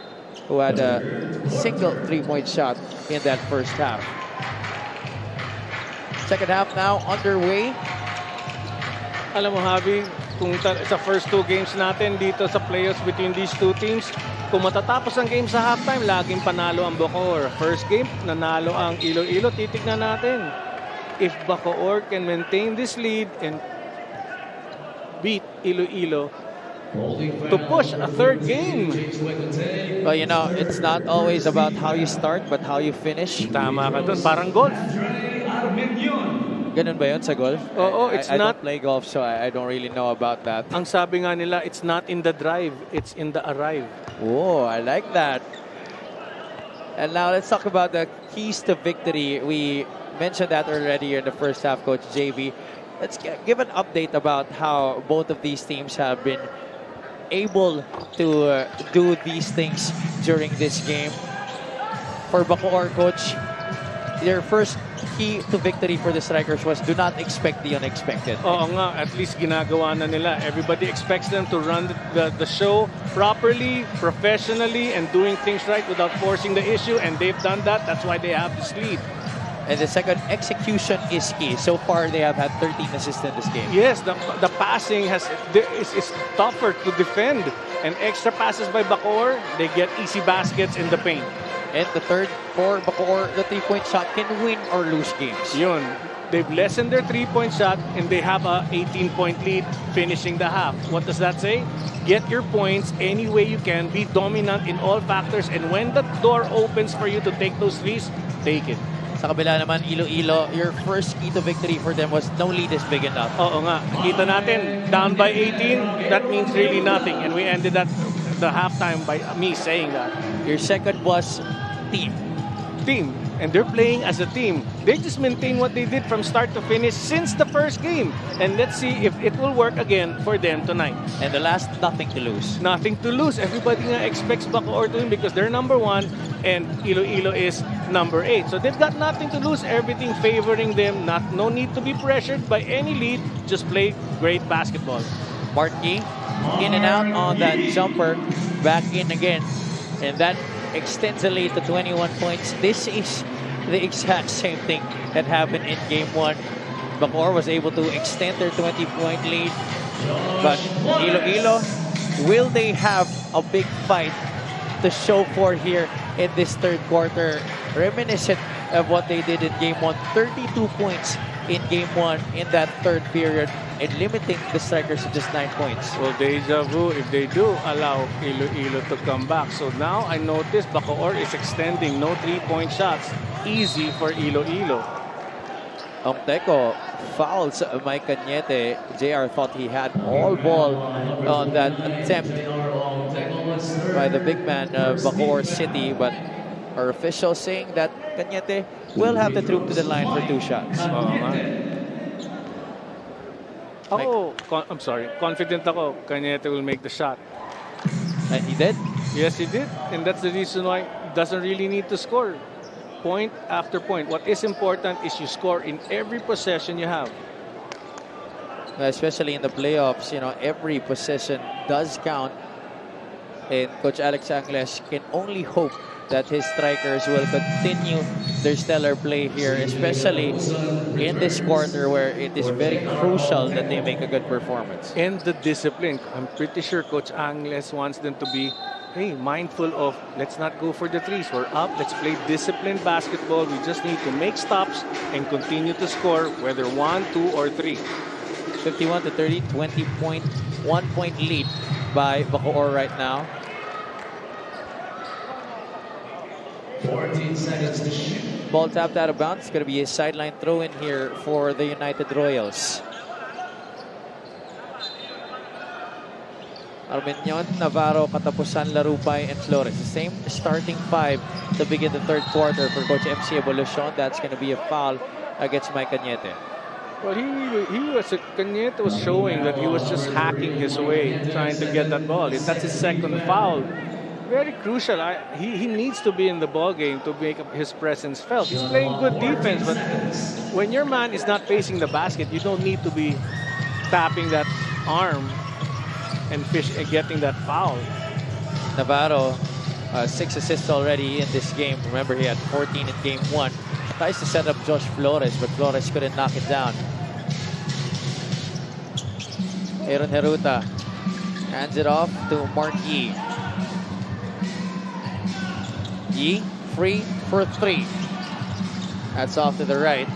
Speaker 2: who had a single 3-point shot in that first half. Second half now underway.
Speaker 4: Alam mo, Javi, kung sa first 2 games natin dito sa playoffs between these two teams, kung matatapos ang game sa halftime, laging panalo ang Bacoor. First game, nanalo ang Iloilo. Titignan natin if Bacoor can maintain this lead and beat Iloilo to push a third game.
Speaker 2: Well, you know, it's not always about how you start, but how you finish.
Speaker 4: Tama ka dun. Parang golf.
Speaker 2: Ganun ba yun sa golf?
Speaker 4: Oo, it's
Speaker 2: I
Speaker 4: not.
Speaker 2: don't play golf, so I don't really know about that.
Speaker 4: Ang sabi nga nila, it's not in the drive, it's in the arrive.
Speaker 2: Oh, I like that. And now let's talk about the keys to victory. We mentioned that already in the first half, Coach JV. Let's give an update about how both of these teams have been able to do these things during this game. For Bacoor, Coach, their first key to victory for the strikers was do not expect the unexpected.
Speaker 4: Oo nga, at least ginagawa na nila. Everybody expects them to run the show properly, professionally, and doing things right without forcing the issue, and they've done that. That's why they have this lead.
Speaker 2: And the second, execution is key. So far, they have had 13 assists in this game.
Speaker 4: Yes, the passing is tougher to defend. And extra passes by Bacoor, they get easy baskets in the paint.
Speaker 2: And the third, for Bacoor, the 3-point shot can win or lose games.
Speaker 4: Yun. They've lessened their 3-point shot and they have a 18-point lead finishing the half. What does that say? Get your points any way you can. Be dominant in all factors. And when the door opens for you to take those threes, take it.
Speaker 2: Sa kabila naman, Iloilo, your first key to victory for them was no lead is big enough.
Speaker 4: Oo nga. Nakita natin, down by 18, that means really nothing. And we ended that the halftime by me saying that.
Speaker 2: Your second was team.
Speaker 4: And they're playing as a team. They just maintain what they did from start to finish since the first game. And let's see if it will work again for them tonight.
Speaker 2: And the last, nothing to lose.
Speaker 4: Nothing to lose. Everybody nga expects Bacoor to win because they're number 1 and Iloilo is number 8. So they've got nothing to lose. Everything favoring them. No need to be pressured by any lead. Just play great basketball.
Speaker 2: Markey in and out on that jumper. Back in again. And that extends the lead to 21 points. This is the exact same thing that happened in Game 1. Bacoor was able to extend their 20-point lead. But Iloilo, will they have a big fight to show for here in this third quarter? Reminiscent of what they did in Game 1. 32 points in Game 1 in that third period and limiting the strikers to just 9 points.
Speaker 4: Well, deja vu if they do allow Iloilo to come back. So now I notice Bacoor is extending no 3-point shots. Easy for Iloilo.
Speaker 2: Ang Teko fouls Mike Cañete. JR thought he had all ball on that attempt by the big man of Bacoor City, but our official saying that Cañete will have to troop to the line for 2 shots.
Speaker 4: I'm sorry. Confident ako, Cañete will make the shot.
Speaker 2: And he did?
Speaker 4: Yes, he did. And that's the reason why he doesn't really need to score. Point after point. What is important is you score in every possession you have.
Speaker 2: Especially in the playoffs, you know, every possession does count. And Coach Alex Angles can only hope that his strikers will continue their stellar play here, especially in this quarter where it is very crucial that they make a good performance.
Speaker 4: And the discipline. I'm pretty sure Coach Angles wants them to be, hey, mindful of, let's not go for the threes. We're up. Let's play disciplined basketball. We just need to make stops and continue to score, whether 1, 2, or 3.
Speaker 2: 51 to 30, 20-point, 1-point lead by Bacoor right now.
Speaker 10: 14 seconds to shoot.
Speaker 2: Ball tapped out of bounds. It's going to be a sideline throw in here for the United Royals. Armenion, Navarro, Katapusan, Larupay, and Flores. The same starting 5 to begin the third quarter for Coach MC Evolucion. That's going to be a foul against Mike Cañete.
Speaker 4: Well, Cañete was showing that he was just hacking his way, trying to get that ball. That's his second foul. Very crucial. He needs to be in the ball game to make his presence felt. He's playing good defense, but when your man is not facing the basket, you don't need to be tapping that arm and getting that foul.
Speaker 2: Navarro, 6 assists already in this game. Remember, he had 14 in game 1. Tries to set up Josh Flores, but Flores couldn't knock it down. Aaron Heruta hands it off to Mark Yee. Yee, free for 3. That's off to the right.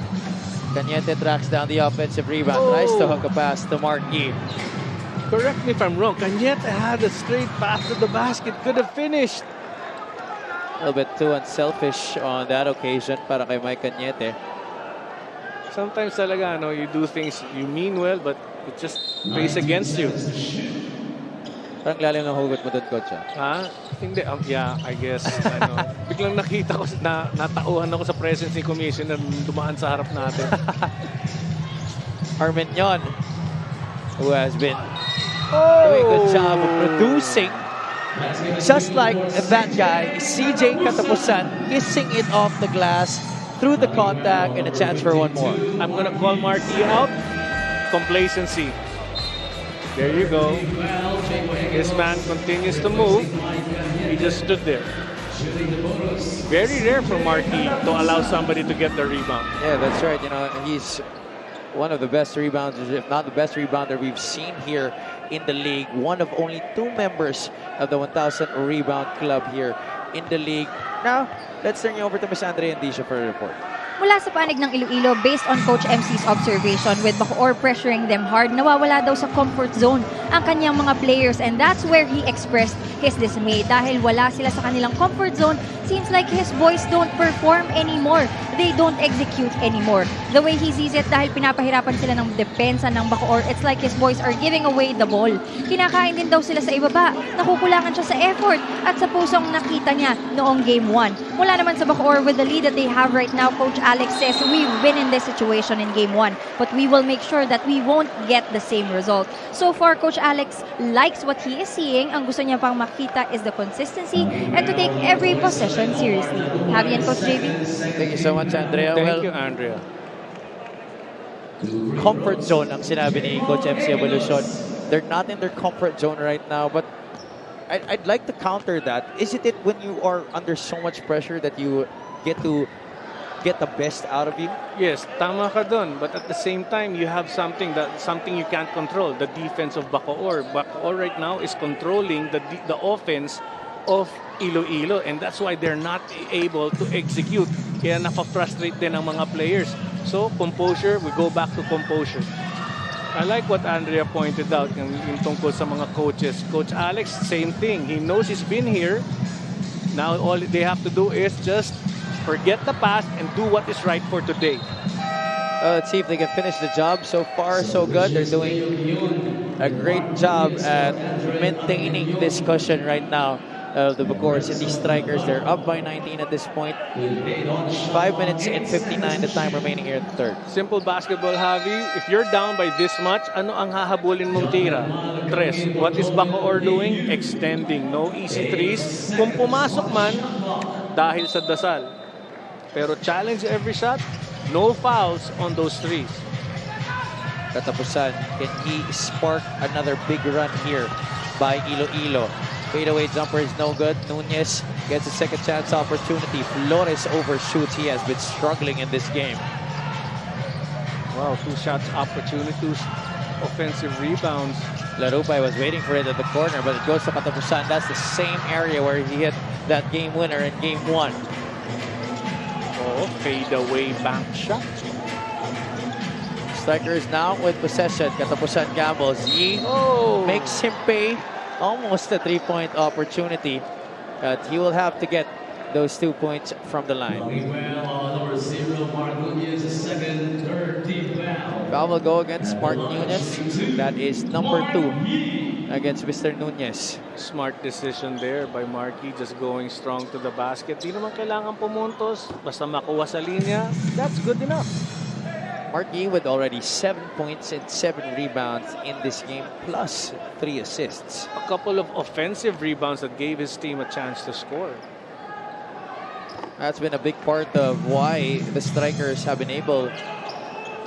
Speaker 2: Cañete tracks down the offensive rebound. Tries to hook a pass to Mark Yee.
Speaker 4: Correct me if I'm wrong. Cañete had a straight pass to the basket. Could have finished.
Speaker 2: A little bit too unselfish on that occasion para kay Mike Cañete.
Speaker 4: Sometimes talaga, no, you do things you mean well, but it just plays against you.
Speaker 2: Parang lalim ng hugot mo doon, Coach.
Speaker 4: Ha? Hindi. Yeah, I guess. Biglang nakita ko, natauhan ako sa presence ni Commissioner dumaan sa harap natin.
Speaker 2: Armenion, who has been doing a good job of producing. Just like that guy, CJ Katapusan, kissing it off the glass through the contact and a chance for one more.
Speaker 4: I'm going to call Marky out. Complacency. There you go. This man continues to move. He just stood there. Very rare for Marky to allow somebody to get the rebound.
Speaker 2: Yeah, that's right. You know, he's one of the best rebounders, if not the best rebounder we've seen here in the league. One of only 2 members of the 1,000 rebound club here in the league. Now, let's turn you over to Miss Andrea Andisha for a report.
Speaker 5: Mula sa panig ng Iloilo, based on Coach MC's observation with Bacoor pressuring them hard, nawawala daw sa comfort zone ang kanyang mga players, and that's where he expressed his dismay. Dahil wala sila sa kanilang comfort zone, seems like his boys don't perform anymore. They don't execute anymore. The way he sees it, dahil pinapahirapan sila ng depensa ng Bacoor, it's like his boys are giving away the ball. Kinakain din daw sila sa ibaba, nakukulangan siya sa effort at sa pusong nakita niya noong Game 1. Mula naman sa Bacoor, with the lead that they have right now, Coach Alex says we've been in this situation in Game 1, but we will make sure that we won't get the same result. So far, Coach Alex likes what he is seeing. Ang gusto niya pang makita is the consistency and to take every possession seriously. Have you, Coach JV?
Speaker 2: Thank you so much, Andrea.
Speaker 4: Thank you, Andrea.
Speaker 2: Comfort zone ang sinabi ni Coach MC Evolucion. They're not in their comfort zone right now, but I'd like to counter that. Isn't it when you are under so much pressure that you get to get the best out of you?
Speaker 4: Yes, tama ka dun. But at the same time, you have something you can't control. The defense of Bacoor. Bacoor right now is controlling the offense of Iloilo, and that's why they're not able to execute. Kaya napafrustrate din ang mga players. So, composure, we go back to composure. I like what Andrea pointed out yung tungkol sa mga coaches. Coach Alex, same thing. He knows he's been here. Now, all they have to do is just forget the past and do what is right for today.
Speaker 2: Let's see if they can finish the job. So far, so good. They're doing a great job at maintaining this cushion right now of the Bacoor City Strikers. They're up by 19 at this point. 5 minutes and 59 the time remaining here in the third.
Speaker 4: Simple basketball, Javi. If you're down by this much, ano ang hahabulin mong tira? Tres. What is Bacoor doing? Extending. No easy threes. Kung pumasok man, dahil sa dasal. Pero challenge every shot, no fouls on those threes.
Speaker 2: Katapusan, can he spark another big run here by Iloilo? Fadeaway jumper is no good. Nunez gets a second chance opportunity. Flores overshoots. He has been struggling in this game.
Speaker 4: Wow, 2 shots opportunities, offensive rebounds.
Speaker 2: Larupay was waiting for it at the corner, but it goes to Katapusan. That's the same area where he hit that game winner in game 1.
Speaker 4: Oh, fadeaway bank shot.
Speaker 2: Strikers now with possession. Katapusan gambles. Yi makes him pay. Almost a 3-point opportunity. But he will have to get those 2 points from the line. Foul will go against Mark Nunez. That is number 2 against Mr. Nunez.
Speaker 4: Smart decision there by Marky, just going strong to the basket. Di naman kailangan pumuntos. Basta makuha sa linya, that's good enough.
Speaker 2: Marky with already 7 points and 7 rebounds in this game, plus 3 assists.
Speaker 4: A couple of offensive rebounds that gave his team a chance to score.
Speaker 2: That's been a big part of why the Strikers have been able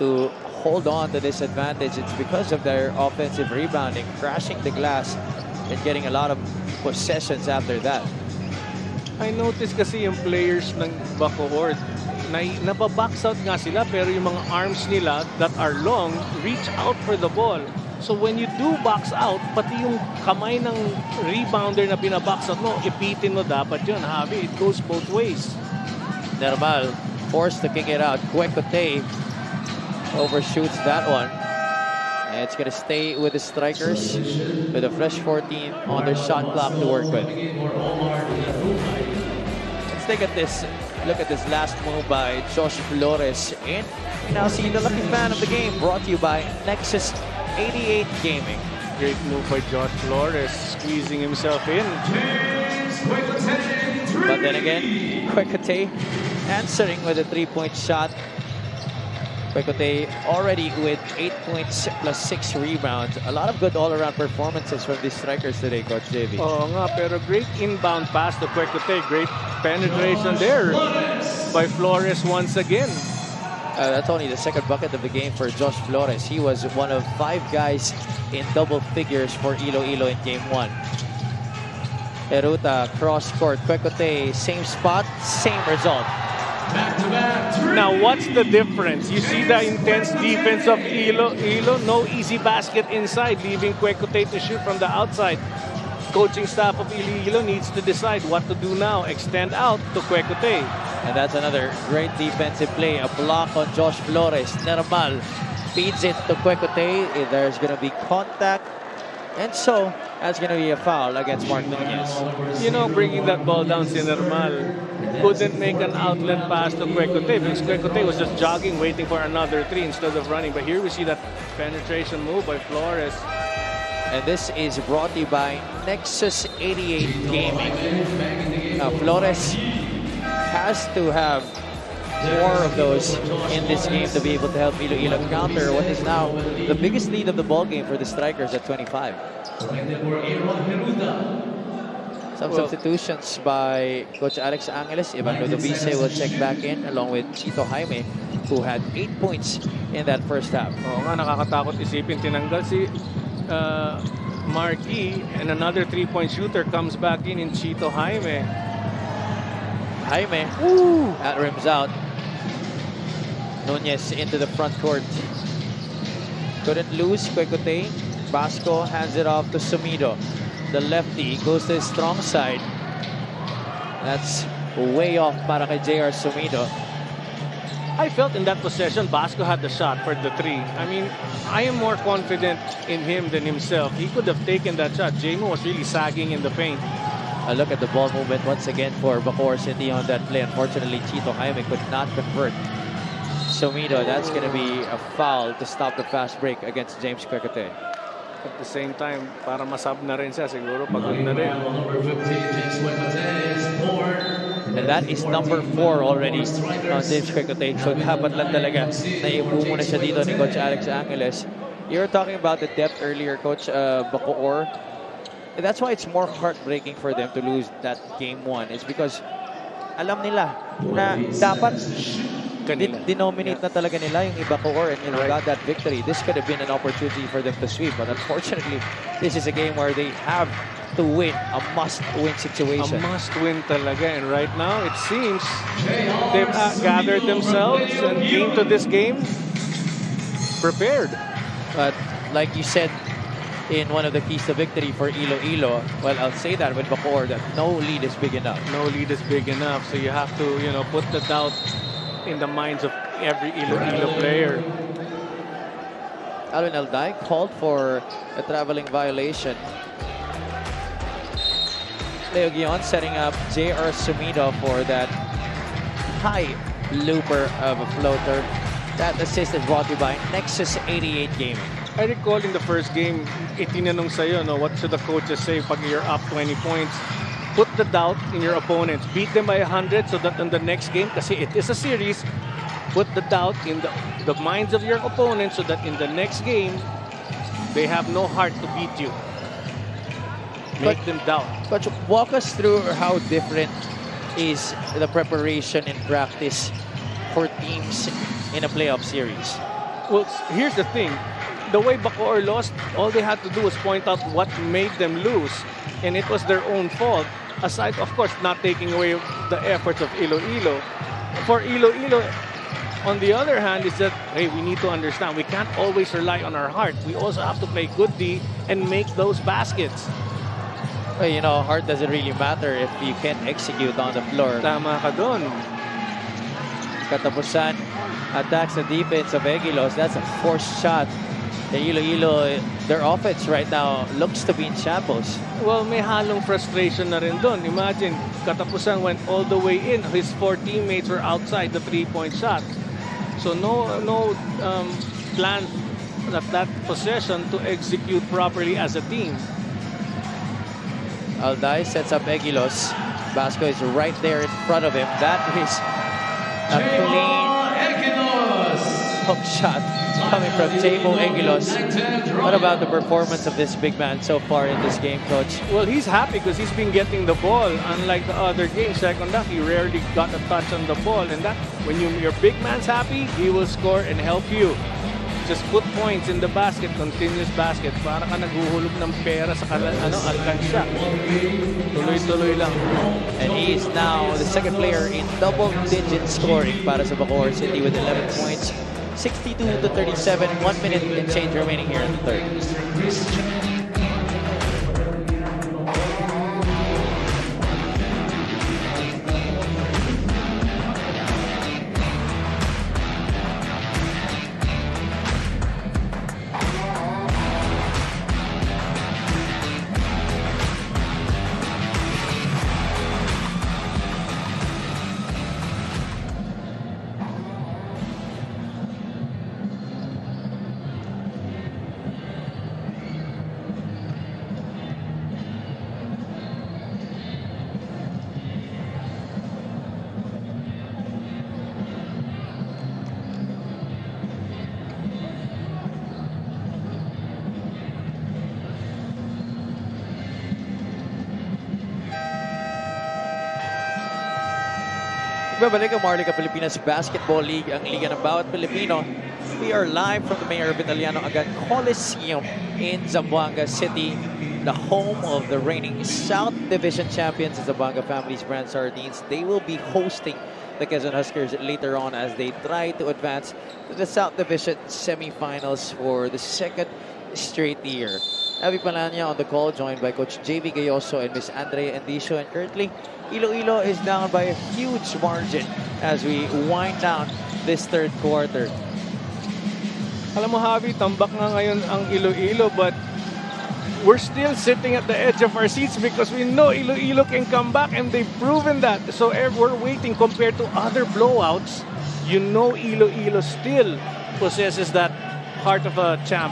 Speaker 2: to hold on to this advantage. It's because of their offensive rebounding, crashing the glass and getting a lot of possessions after that.
Speaker 4: I noticed kasi yung players ng Bacoor, nababox out nga sila, pero yung mga arms nila that are long reach out for the ball. So when you do box out, pati yung kamay ng rebounder na binabox out mo, ipitin mo dapat yun, Javi. It goes both ways.
Speaker 2: Nermal forced to kick it out. Kwekotay overshoots that one. And it's going to stay with the Strikers with a fresh 14 on their shot clock to work with. Let's take a look at this last move by Josh Flores. And we now see the lucky fan of the game, brought to you by Nexus 88 Gaming.
Speaker 4: Great move by Josh Flores, squeezing himself in.
Speaker 2: But then again, Kwekotay answering with a 3-point shot. Kwekotay already with 8 points plus 6 rebounds. A lot of good all-around performances from the Strikers today, Coach JV.
Speaker 4: Oh nga, pero great inbound pass to Kwekotay. Great penetration there by Flores once again.
Speaker 2: That's only the second bucket of the game for Josh Flores. He was one of 5 guys in double figures for Iloilo in game 1. Eruta, cross-court, Kwekotay, same spot, same result.
Speaker 4: Now, what's the difference? You see the intense defense of Iloilo. No easy basket inside, leaving Kwekotay to shoot from the outside. Coaching staff of Iloilo needs to decide what to do now. Extend out to Kwekotay.
Speaker 2: And that's another great defensive play. A block on Josh Flores. Nermal feeds it to Kwekotay. There's going to be contact. And so, that's going to be a foul against Mark Nunez.
Speaker 4: You know, bringing that ball down, si Nermal couldn't make an outlet pass to Kwekotay because Kwekotay was just jogging, waiting for another 3 instead of running. But here we see that penetration move by Flores.
Speaker 2: And this is brought to you by Nexus 88 Gaming. Now, Flores has to have more of those in this game to be able to help Iloilo counter what is now the biggest lead of the ball game for the Strikers at 25. Some substitutions by Coach Alex Angeles. Ivan Ludovice will check back in along with Chito Jaime, who had 8 points in that first half.
Speaker 4: Oo nga, nakakatakot isipin. Tinanggal si Marky, and another 3-point shooter comes back in Chito Jaime.
Speaker 2: Jaime, that rims out. Nunez into the front court. Couldn't lose. Kwekotay. Basco hands it off to Sumido. The lefty goes to his strong side. That's way off para kay JR Sumido.
Speaker 4: I felt in that possession, Basco had the shot for the 3. I mean, I am more confident in him than himself. He could have taken that shot. Jamo was really sagging in the paint.
Speaker 2: A look at the ball movement once again for Bacoor City on that play. Unfortunately, Chito Jaime could not convert. Sumido, that's going to be a foul to stop the fast break against James Kwekotay.
Speaker 4: At the same time, para masab na rin siya, siguro pagod na rin.
Speaker 2: And that is number 4 already on James Cricote. So dapat lang talaga na iupo muna siya dito ni Coach Alex Angeles. You were talking about the depth earlier, Coach Bacoor. And that's why it's more heartbreaking for them to lose that game 1. It's because alam nila na dapat denominate na talaga nila yung Bacoor and got that victory. This could have been an opportunity for them to sweep. But unfortunately, this is a game where they have to win, a must-win situation.
Speaker 4: A must-win talaga. And right now, it seems they've gathered themselves and came to this game prepared.
Speaker 2: But like you said, in one of the keys to victory for Iloilo, well, I'll say that with Bacoor, that no lead is big enough.
Speaker 4: No lead is big enough. So you have to, put the doubt in the minds of every Iloilo player.
Speaker 2: Alvin Alday called for a traveling violation. Leo Guion setting up J.R. Sumido for that high looper of a floater. That assist is brought to you by Nexus 88 Gaming.
Speaker 4: I recall in the first game, itinanong sa'yo, what should the coaches say pag you're up 20 points? Put the doubt in your opponents. Beat them by 100 so that in the next game, kasi it is a series, put the doubt in the minds of your opponents so that in the next game, they have no heart to beat you. Make them doubt.
Speaker 2: But walk us through how different is the preparation and practice for teams in a playoff series.
Speaker 4: Well, here's the thing. The way Bacoor lost, all they had to do was point out what made them lose. And it was their own fault. Aside, of course, not taking away the efforts of Iloilo. For Iloilo, on the other hand, is that, hey, we need to understand, we can't always rely on our heart. We also have to play good D and make those baskets.
Speaker 2: Well, heart doesn't really matter if you can't execute on the floor.
Speaker 4: Tama ka dun.
Speaker 2: Katapusan attacks the defense of Egilos. That's a forced shot. The Iloilo, their offense right now looks to be in shambles.
Speaker 4: Well, may halong frustration na rin dun. Imagine, Katapusan went all the way in. His 4 teammates were outside the 3-point shot. So no plan at that possession to execute properly as a team.
Speaker 2: Alday sets up Egilos. Basco is right there in front of him. That is a clean hook shot coming from Tabo Egilos. What about the performance of this big man so far in this game, Coach?
Speaker 4: Well, he's happy because he's been getting the ball. Unlike the other games, second half, he rarely got a touch on the ball. And that, when your big man's happy, he will score and help you. Just put points in the basket, continuous basket. Para ka naghuhulog ng pera sa alkansya. Tuloy-tuloy lang.
Speaker 2: And he is now the second player in double-digit scoring para sa Bacoor City with 11 points. 62 to 37, 1 minute and change remaining here in the third. Babalik ang Marlica Pilipinas Basketball League, ang liga ng bawat Pilipino. We are live from the Mayor Vitaliano Agad Coliseum in Zamboanga City, the home of the reigning South Division champions, the Zamboanga Families Brand Sardines. They will be hosting the Quezon Huskers later on as they try to advance to the South Division semifinals for the second straight year. Avi Palanya on the call, joined by Coach JV Gayoso and Miss Andrea Endicio. And currently, Iloilo is down by a huge margin as we wind down this third quarter.
Speaker 4: Alam mo, Javi, tambak nga ngayon ang Iloilo, but we're still sitting at the edge of our seats because we know Iloilo can come back and they've proven that. So we're waiting compared to other blowouts. You know Iloilo still possesses that heart of a champ.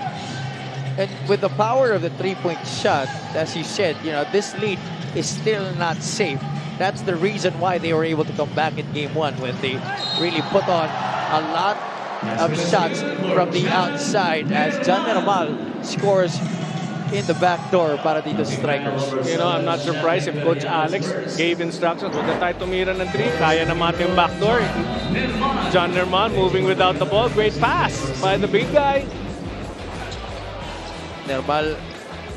Speaker 2: And with the power of the three-point shot, as you said, this lead is still not safe. That's the reason why they were able to come back in game 1 when they really put on a lot of shots from the outside as John Mpbl scores in the back door para dito sa Strikers.
Speaker 4: I'm not surprised if Coach Alex gave instructions. Huwag na tayo tumira ng 3. Kaya naman yung backdoor. John Mpbl moving without the ball. Great pass by the big guy.
Speaker 2: Mpbl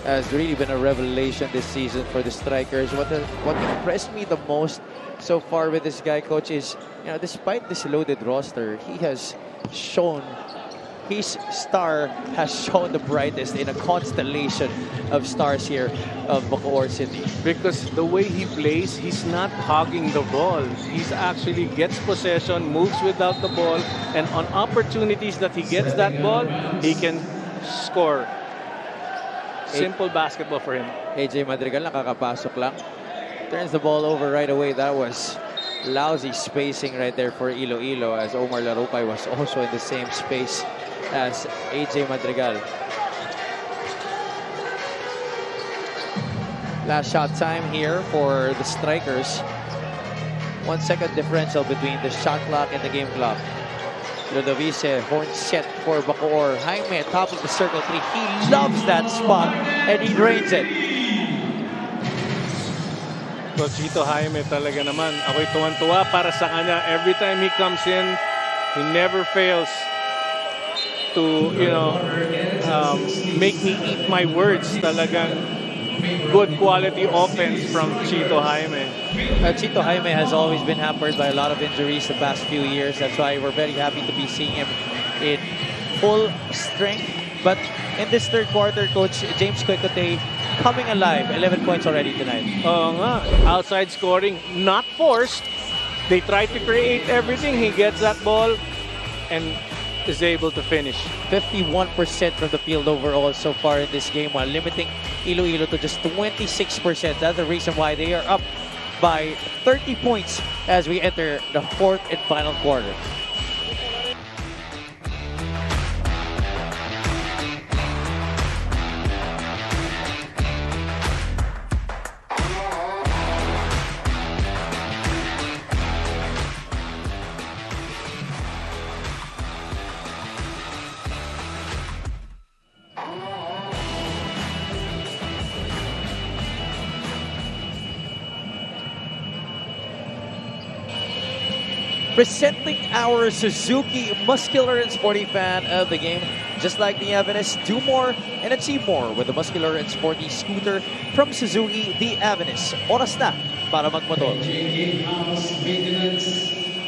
Speaker 2: has really been a revelation this season for the Strikers. What impressed me the most so far with this guy, Coach, is despite this loaded roster, his star has shown the brightest in a constellation of stars here of Bacoor City.
Speaker 4: Because the way he plays, he's not hogging the ball. He's actually gets possession, moves without the ball, and on opportunities that he gets that ball, he can score. Simple basketball for him.
Speaker 2: AJ Madrigal nakakapasok lang. Turns the ball over right away. That was lousy spacing right there for Iloilo as Omar Larupay was also in the same space as AJ Madrigal. Last shot time here for the Strikers. 1 second differential between the shot clock and the game clock. Ludovice, horn set for Bacoor. Jaime, top of the circle 3. He loves that spot and he drains it.
Speaker 4: Coachito Jaime talaga naman. Ako'y tuwan-tuwa para sa kanya. Every time he comes in, he never fails to, make me eat my words. Talagang good quality offense from Chito Jaime.
Speaker 2: Chito Jaime has always been hampered by a lot of injuries the past few years. That's why we're very happy to be seeing him in full strength. But in this third quarter, Coach James Quecote coming alive. 11 points already tonight.
Speaker 4: Oo nga. Outside scoring, not forced. They try to create everything. He gets that ball and is able to finish.
Speaker 2: 51% from the field overall so far in this game, while limiting Iloilo to just 26%. That's the reason why they are up by 30 points as we enter the fourth and final quarter. Presenting our Suzuki Muscular and Sporty fan of the game. Just like the Avenus, do more and achieve more with the Muscular and Sporty scooter from Suzuki, the Avenus. Oras na para magmotor.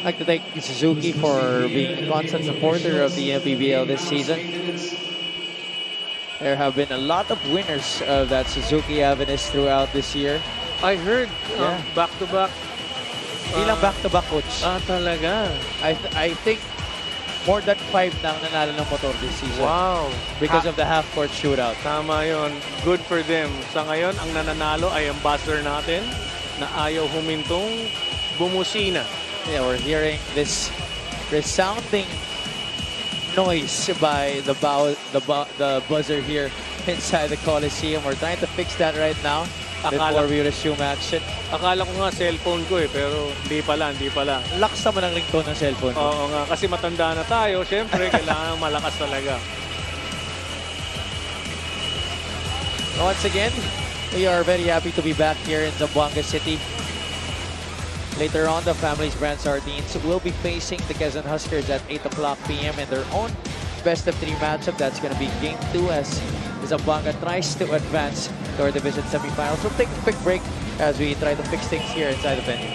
Speaker 2: I'd like to thank Suzuki for being a constant supporter of the Mpbl this season. There have been a lot of winners of that Suzuki Avenus throughout this year.
Speaker 4: I heard back-to-back.
Speaker 2: Ilang back-to-back, Coach?
Speaker 4: Talaga.
Speaker 2: I think more than 5 na ang nanalo ng motor this season.
Speaker 4: Wow.
Speaker 2: Because of the half-court shootout.
Speaker 4: Tama yun. Good for them. Sa ngayon, ang nananalo ay ambassador natin na ayaw humintong bumusina.
Speaker 2: Yeah, we're hearing this resounding noise by the buzzer here inside the Coliseum. We're trying to fix that right now before we resume action.
Speaker 4: Akala ko nga cellphone ko pero hindi pala.
Speaker 2: Lakas naman ang ringtone ng cellphone.
Speaker 4: Oo nga, kasi matanda na tayo. Siyempre, kailangan malakas talaga.
Speaker 2: Once again, we are very happy to be back here in Zamboanga City. Later on, the Families Brand Sardines will be facing the Quezon Huskers at 8 o'clock p.m. in their own best-of-3 matchup. That's going to be Game 2 as Zamboanga tries to advance to our division semifinals. We'll take a quick break as we try to fix things here inside the venue.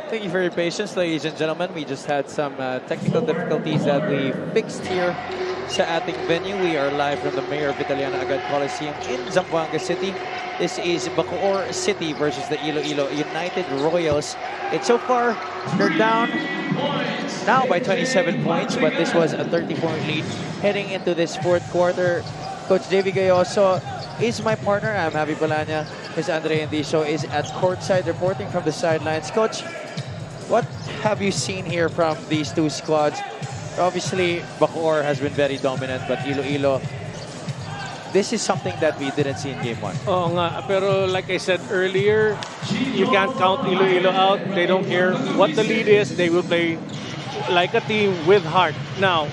Speaker 2: Thank you for your patience, ladies and gentlemen. We just had some technical difficulties that we fixed here sa ating venue. We are live from the Mayor Vitaliano Agad Coliseum in Zamboanga City. This is Bacoor City versus the Iloilo United Royals. And so far, they're down now by 27 points, but this was a 30-point lead heading into this fourth quarter. Coach Davey Gayoso is my partner. I'm Javi Balanya. Ms. Andre Andiso is at courtside reporting from the sidelines. Coach, what have you seen here from these two squads? Obviously, Bacoor has been very dominant, but Iloilo, this is something that we didn't see in game one.
Speaker 4: Oo nga, pero like I said earlier, you can't count Iloilo out. They don't care what the lead is. They will play like a team with heart. Now,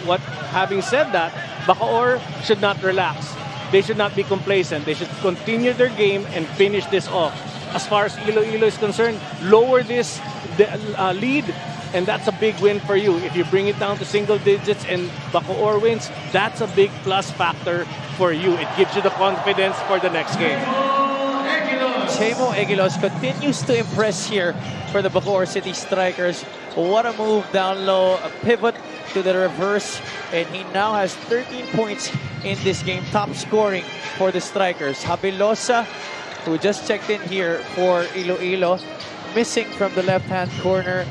Speaker 4: having said that, Bacoor should not relax. They should not be complacent. They should continue their game and finish this off. As far as Iloilo is concerned, lower this lead, and that's a big win for you. If you bring it down to single digits and Bacoor wins, that's a big plus factor for you. It gives you the confidence for the next game.
Speaker 2: Chemo Egilos continues to impress here for the Bacoor City Strikers. What a move down low, a pivot to the reverse, and he now has 13 points in this game, top scoring for the Strikers. Habilosa, who just checked in here for Iloilo, missing from the left-hand corner.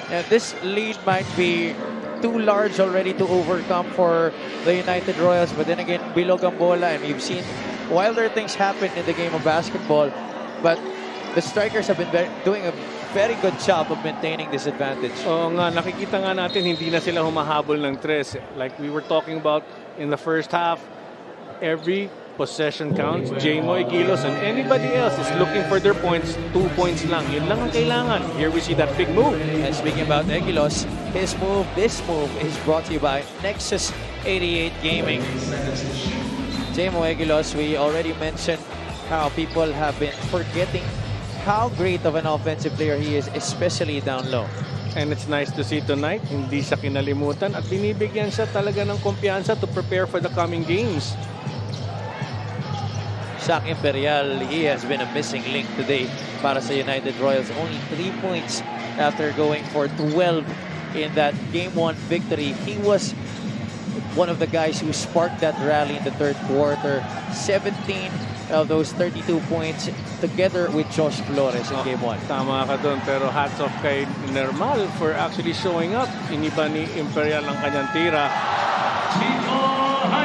Speaker 2: And this lead might be too large already to overcome for the United Royals, but then again, bilog ang bola, and we've seen wilder things happen in the game of basketball, but the Strikers have been doing a very good job of maintaining this advantage.
Speaker 4: Oo nga, nakikita nga natin hindi na sila humahabol ng tres. Like we were talking about in the first half, every possession counts. Jamo Egilos and anybody else is looking for their points. 2 points lang. Yun lang ang kailangan. Here we see that big move.
Speaker 2: And speaking about Egilos, this move is brought to you by Nexus 88 Gaming. Jamo Egilos, we already mentioned how people have been forgetting how great of an offensive player he is, especially down low.
Speaker 4: And it's nice to see tonight, hindi siya kinalimutan at binibigyan siya talaga ng kumpiyansa to prepare for the coming games.
Speaker 2: Shaq Imperial, he has been a missing link today para sa United Royals. Only 3 points after going for 12 in that Game 1 victory. He was one of the guys who sparked that rally in the third quarter. 17 of those 32 points together with Josh Flores in Game 1.
Speaker 4: Tama ka doon, pero hats off kay Nermal for actually showing up. Iniba ni Imperial ang kanyang tira.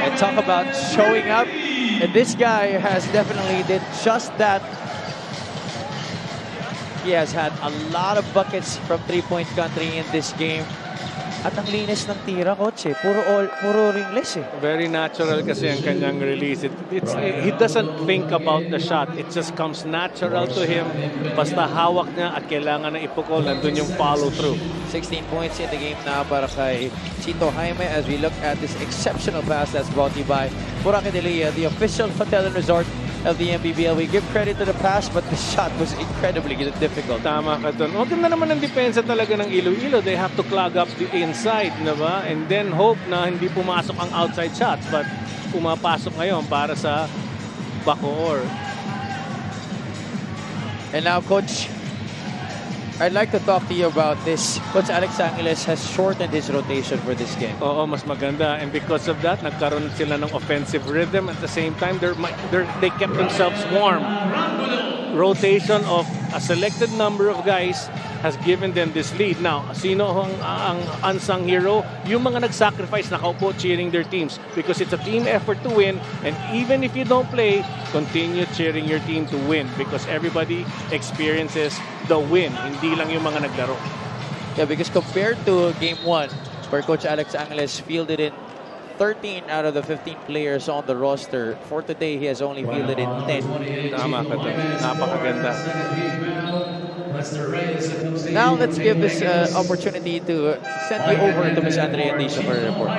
Speaker 2: And talk about showing up. And this guy has definitely did just that. He has had a lot of buckets from three-point country in this game. At ang linis ng tira, coach, eh. Puro ringless eh.
Speaker 4: Very natural kasi ang kanyang release. He doesn't think about the shot. It just comes natural to him. Basta hawak niya at kailangan na ipukol. Nandun yung follow through.
Speaker 2: 16 points in the game now para kay Chito Jaime as we look at this exceptional pass that's brought to you by Boracay de Lea, the official hotel and resort of the Mpbl. We give credit to the pass, but the shot was incredibly difficult.
Speaker 4: Tama ka doon. Maganda naman ang depensa talaga ng Iloilo. They have to clog up the inside, diba? And then hope na hindi pumasok ang outside shots. But pumapasok ngayon para sa Bacoor.
Speaker 2: And now, Coach, I'd like to talk to you about this. Coach Alex Angeles has shortened his rotation for this game.
Speaker 4: Oo, mas maganda. And because of that, nagkaroon sila ng offensive rhythm. At the same time, they kept themselves warm. Rotation of a selected number of guys has given them this lead. Now, sino ang unsung hero? Yung mga nag-sacrifice, nakaupo cheering their teams because it's a team effort to win, and even if you don't play, continue cheering your team to win because everybody experiences the win, hindi lang yung mga naglaro.
Speaker 2: Yeah, because compared to Game 1, where Coach Alex Angeles fielded in 13 out of the 15 players on the roster. For today, he has only fielded in 10.
Speaker 4: Tama ka doon. Napakaganda.
Speaker 2: Now, let's give this opportunity to send you over to Ms. Andrea Andiso for a report.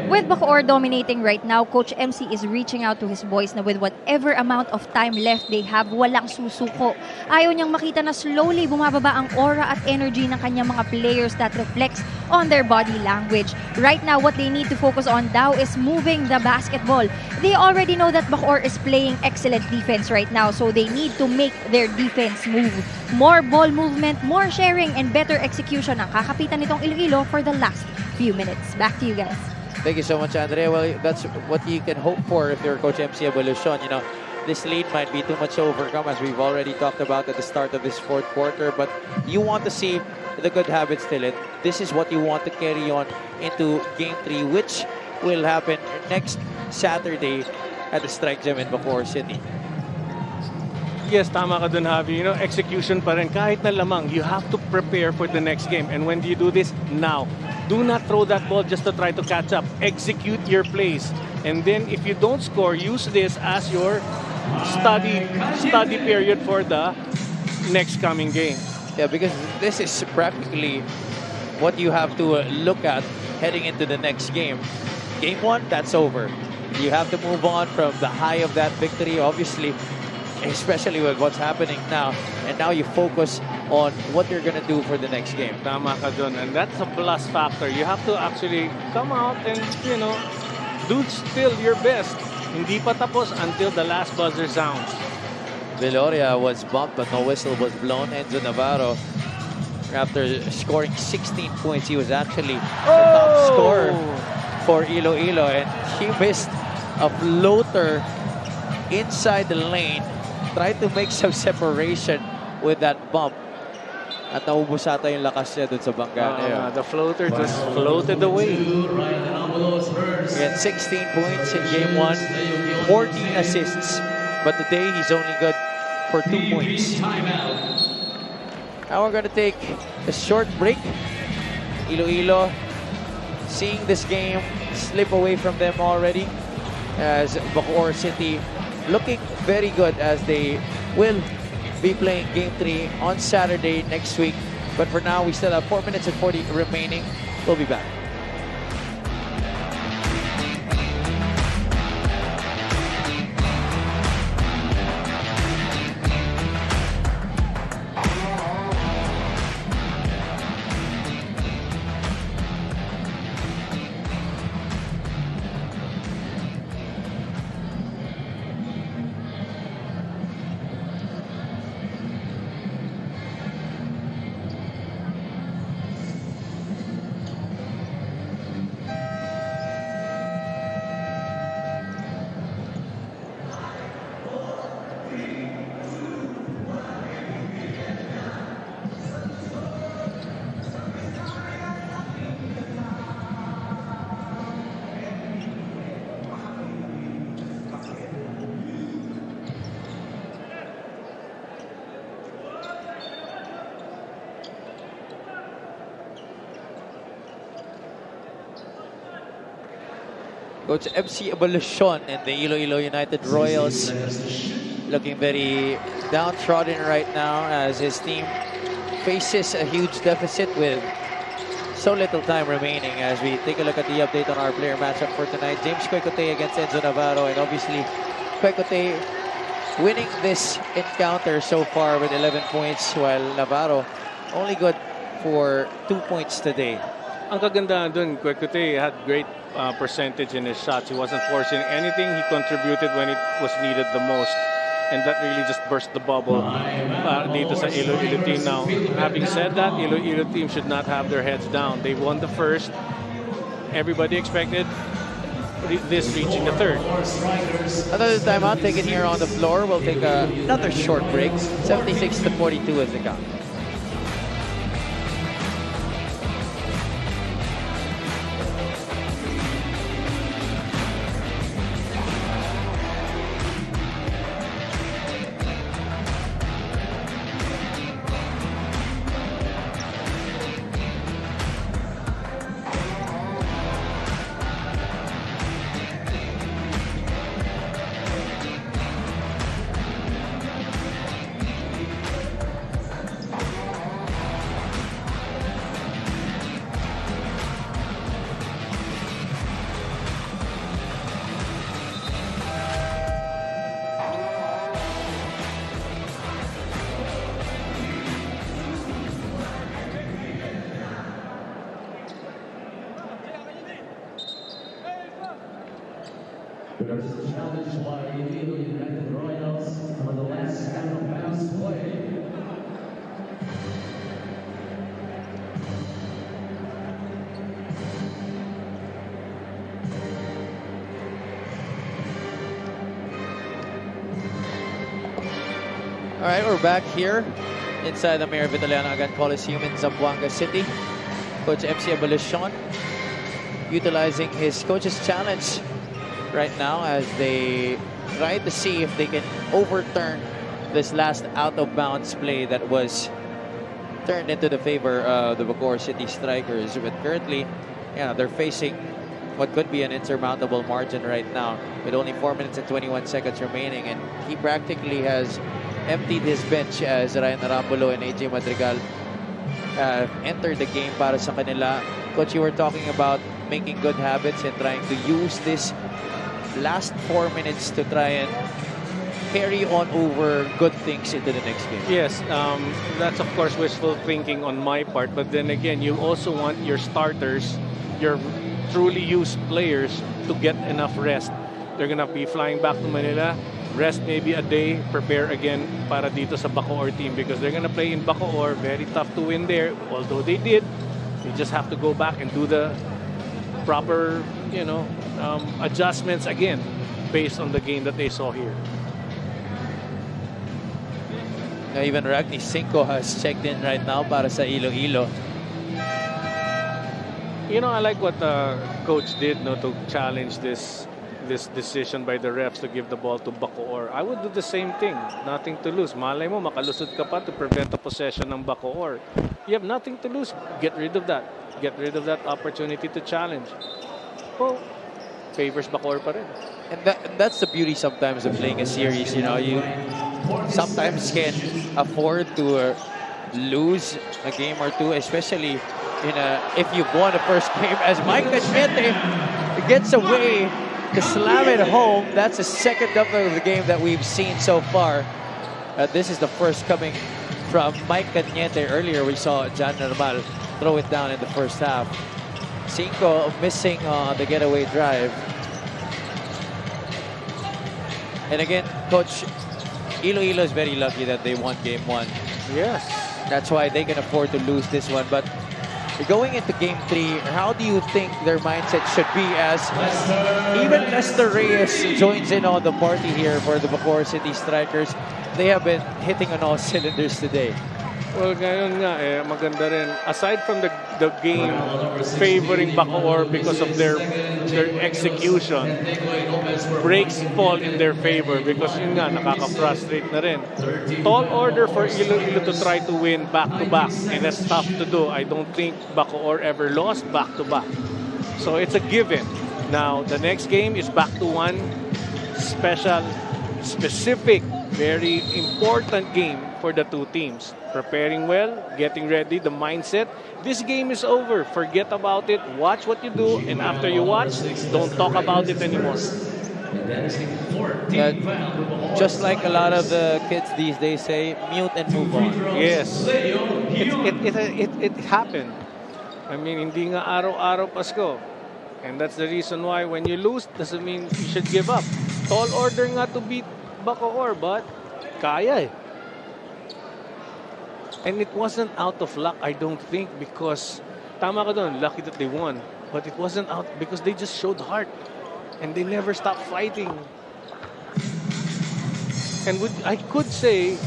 Speaker 5: With Bacoor dominating right now, Coach MC is reaching out to his boys na with whatever amount of time left they have, walang susuko. Ayaw niyang makita na slowly bumababa ang aura at energy ng kanyang mga players that reflects on their body language. Right now, what they need to focus on now is moving the basketball. They already know that Bacoor is playing excellent defense right now, so they need to make their defense move. More ball movement, more sharing, and better execution ang kakapitan nitong Iloilo for the last few minutes. Back to you guys.
Speaker 2: Thank you so much, Andrea. Well, that's what you can hope for if you're Coach MC Evolucion. You know, this lead might be too much to overcome, as we've already talked about at the start of this fourth quarter, but you want to see the good habits still. And this is what you want to carry on into Game 3, which will happen next Saturday at the Strike Gym in Bacoor City.
Speaker 4: Yes, tama ka dun, Javi. You know, execution pa rin. Kahit na lamang, you have to prepare for the next game. And when do you do this? Now. Do not throw that ball just to try to catch up. Execute your plays. And then if you don't score, use this as your study period for the next coming game.
Speaker 2: Yeah, because this is practically what you have to look at heading into the next game. Game 1, that's over. You have to move on from the high of that victory, obviously, especially with what's happening now. And now you focus on what you're going to do for the next game.
Speaker 4: Tama ka dun. And that's a plus factor. You have to actually come out and, you know, do still your best. Hindi pa tapos until the last buzzer sounds.
Speaker 2: Viloria was bumped, but no whistle was blown. Enzo Navarro, after scoring 16 points, he was actually the top scorer for Iloilo. And he missed a floater inside the lane. Tried to make some separation with that bump. At naubos ata yung lakas niya dun sa bangga na yun.
Speaker 4: The floater just floated away.
Speaker 2: He had 16 points in Game 1, 14 assists. But today, he's only good for 2 points. Now we're going to take a short break. Iloilo seeing this game slip away from them already, as Bacoor City looking very good, as they will be playing Game 3 on Saturday next week. But for now, we still have 4 minutes and 40 remaining. We'll be back. Coach MC Evolucion and the Iloilo United Royals looking very downtrodden right now, as his team faces a huge deficit with so little time remaining. As we take a look at the update on our player matchup for tonight, James Kwekote against Enzo Navarro, and obviously Kwekote winning this encounter so far with 11 points, while Navarro only good for 2 points today.
Speaker 4: Ang kagandahan dun, Kwekote had great percentage in his shots. He wasn't forcing anything. He contributed when it was needed the most. And that really just burst the bubble dito sa Iloilo team now. Having said that, Iloilo team should not have their heads down. They won the first. Everybody expected this reaching the third.
Speaker 2: Another timeout taken here on the floor. We'll take another short break. 76-42 is the count. All right, we're back here inside the Mayor Vitaliano Agan Coliseum in Zamboanga City. Coach MC Abolition utilizing his coach's challenge right now as they try to see if they can overturn this last out-of-bounds play that was turned into the favor of the Bacoor City Strikers. But currently, yeah, they're facing what could be an insurmountable margin right now with only 4 minutes and 21 seconds remaining, and he practically has emptied his bench as Ryan Arambulo and AJ Madrigal entered the game para sa kanila. Coach, you were talking about making good habits and trying to use this last 4 minutes to try and carry on over good things into the next game.
Speaker 4: Yes, that's of course wishful thinking on my part, but then again, you also want your starters, your truly used players, to get enough rest. They're gonna be flying back to Manila. Rest maybe a day, prepare again para dito sa Bacoor team because they're gonna play in Bacoor. Very tough to win there. Although they did, they just have to go back and do the proper, adjustments again based on the game that they saw here.
Speaker 2: Now even Ragni Cinco has checked in right now para sa Iloilo.
Speaker 4: I like what coach did, to challenge this decision by the refs to give the ball to Bacoor. I would do the same thing. Nothing to lose. Malay mo, makalusot ka pa to prevent the possession ng Bacoor. You have nothing to lose. Get rid of that. Get rid of that opportunity to challenge. Well, favors Bacoor pa rin.
Speaker 2: And that's the beauty sometimes of playing a series. You sometimes can afford to lose a game or two, especially if you've won the first game. As Mike Cañete gets away to slam it home. That's the second double of the game that we've seen so far. This is the first coming from Mike Cañete. Earlier we saw Jan Normal throw it down in the first half. Cinco missing the getaway drive. And again, Coach, Iloilo is very lucky that they won game one.
Speaker 4: Yes.
Speaker 2: That's why they can afford to lose this one. But going into game 3, how do you think their mindset should be as even Lester Reyes joins in on the party here for the Bacoor City Strikers? They have been hitting on all cylinders today.
Speaker 4: Well, ngayon nga, maganda rin. Aside from the game favoring Bacoor because of their execution, breaks fall in their favor because yun nga, nakaka-frustrate na rin. Tall order for Iloilo to try to win back-to-back, and that's tough to do. I don't think Bacoor ever lost back-to-back. So it's a given. Now, the next game is back to one specific, very important game for the two teams. Preparing well, getting ready, the mindset. This game is over. Forget about it. Watch what you do, and after you watch, don't talk about it anymore.
Speaker 2: Just like a lot of the kids these days say, mute and move on.
Speaker 4: Yes. It happened. I mean, hindi nga araw-araw Pasko. And that's the reason why when you lose, doesn't mean you should give up. Tall order nga to beat Bacoor, but kaya eh. And it wasn't out of luck, I don't think, because tama ka doon, lucky that they won. But it wasn't out because they just showed heart. And they never stopped fighting. And we could say,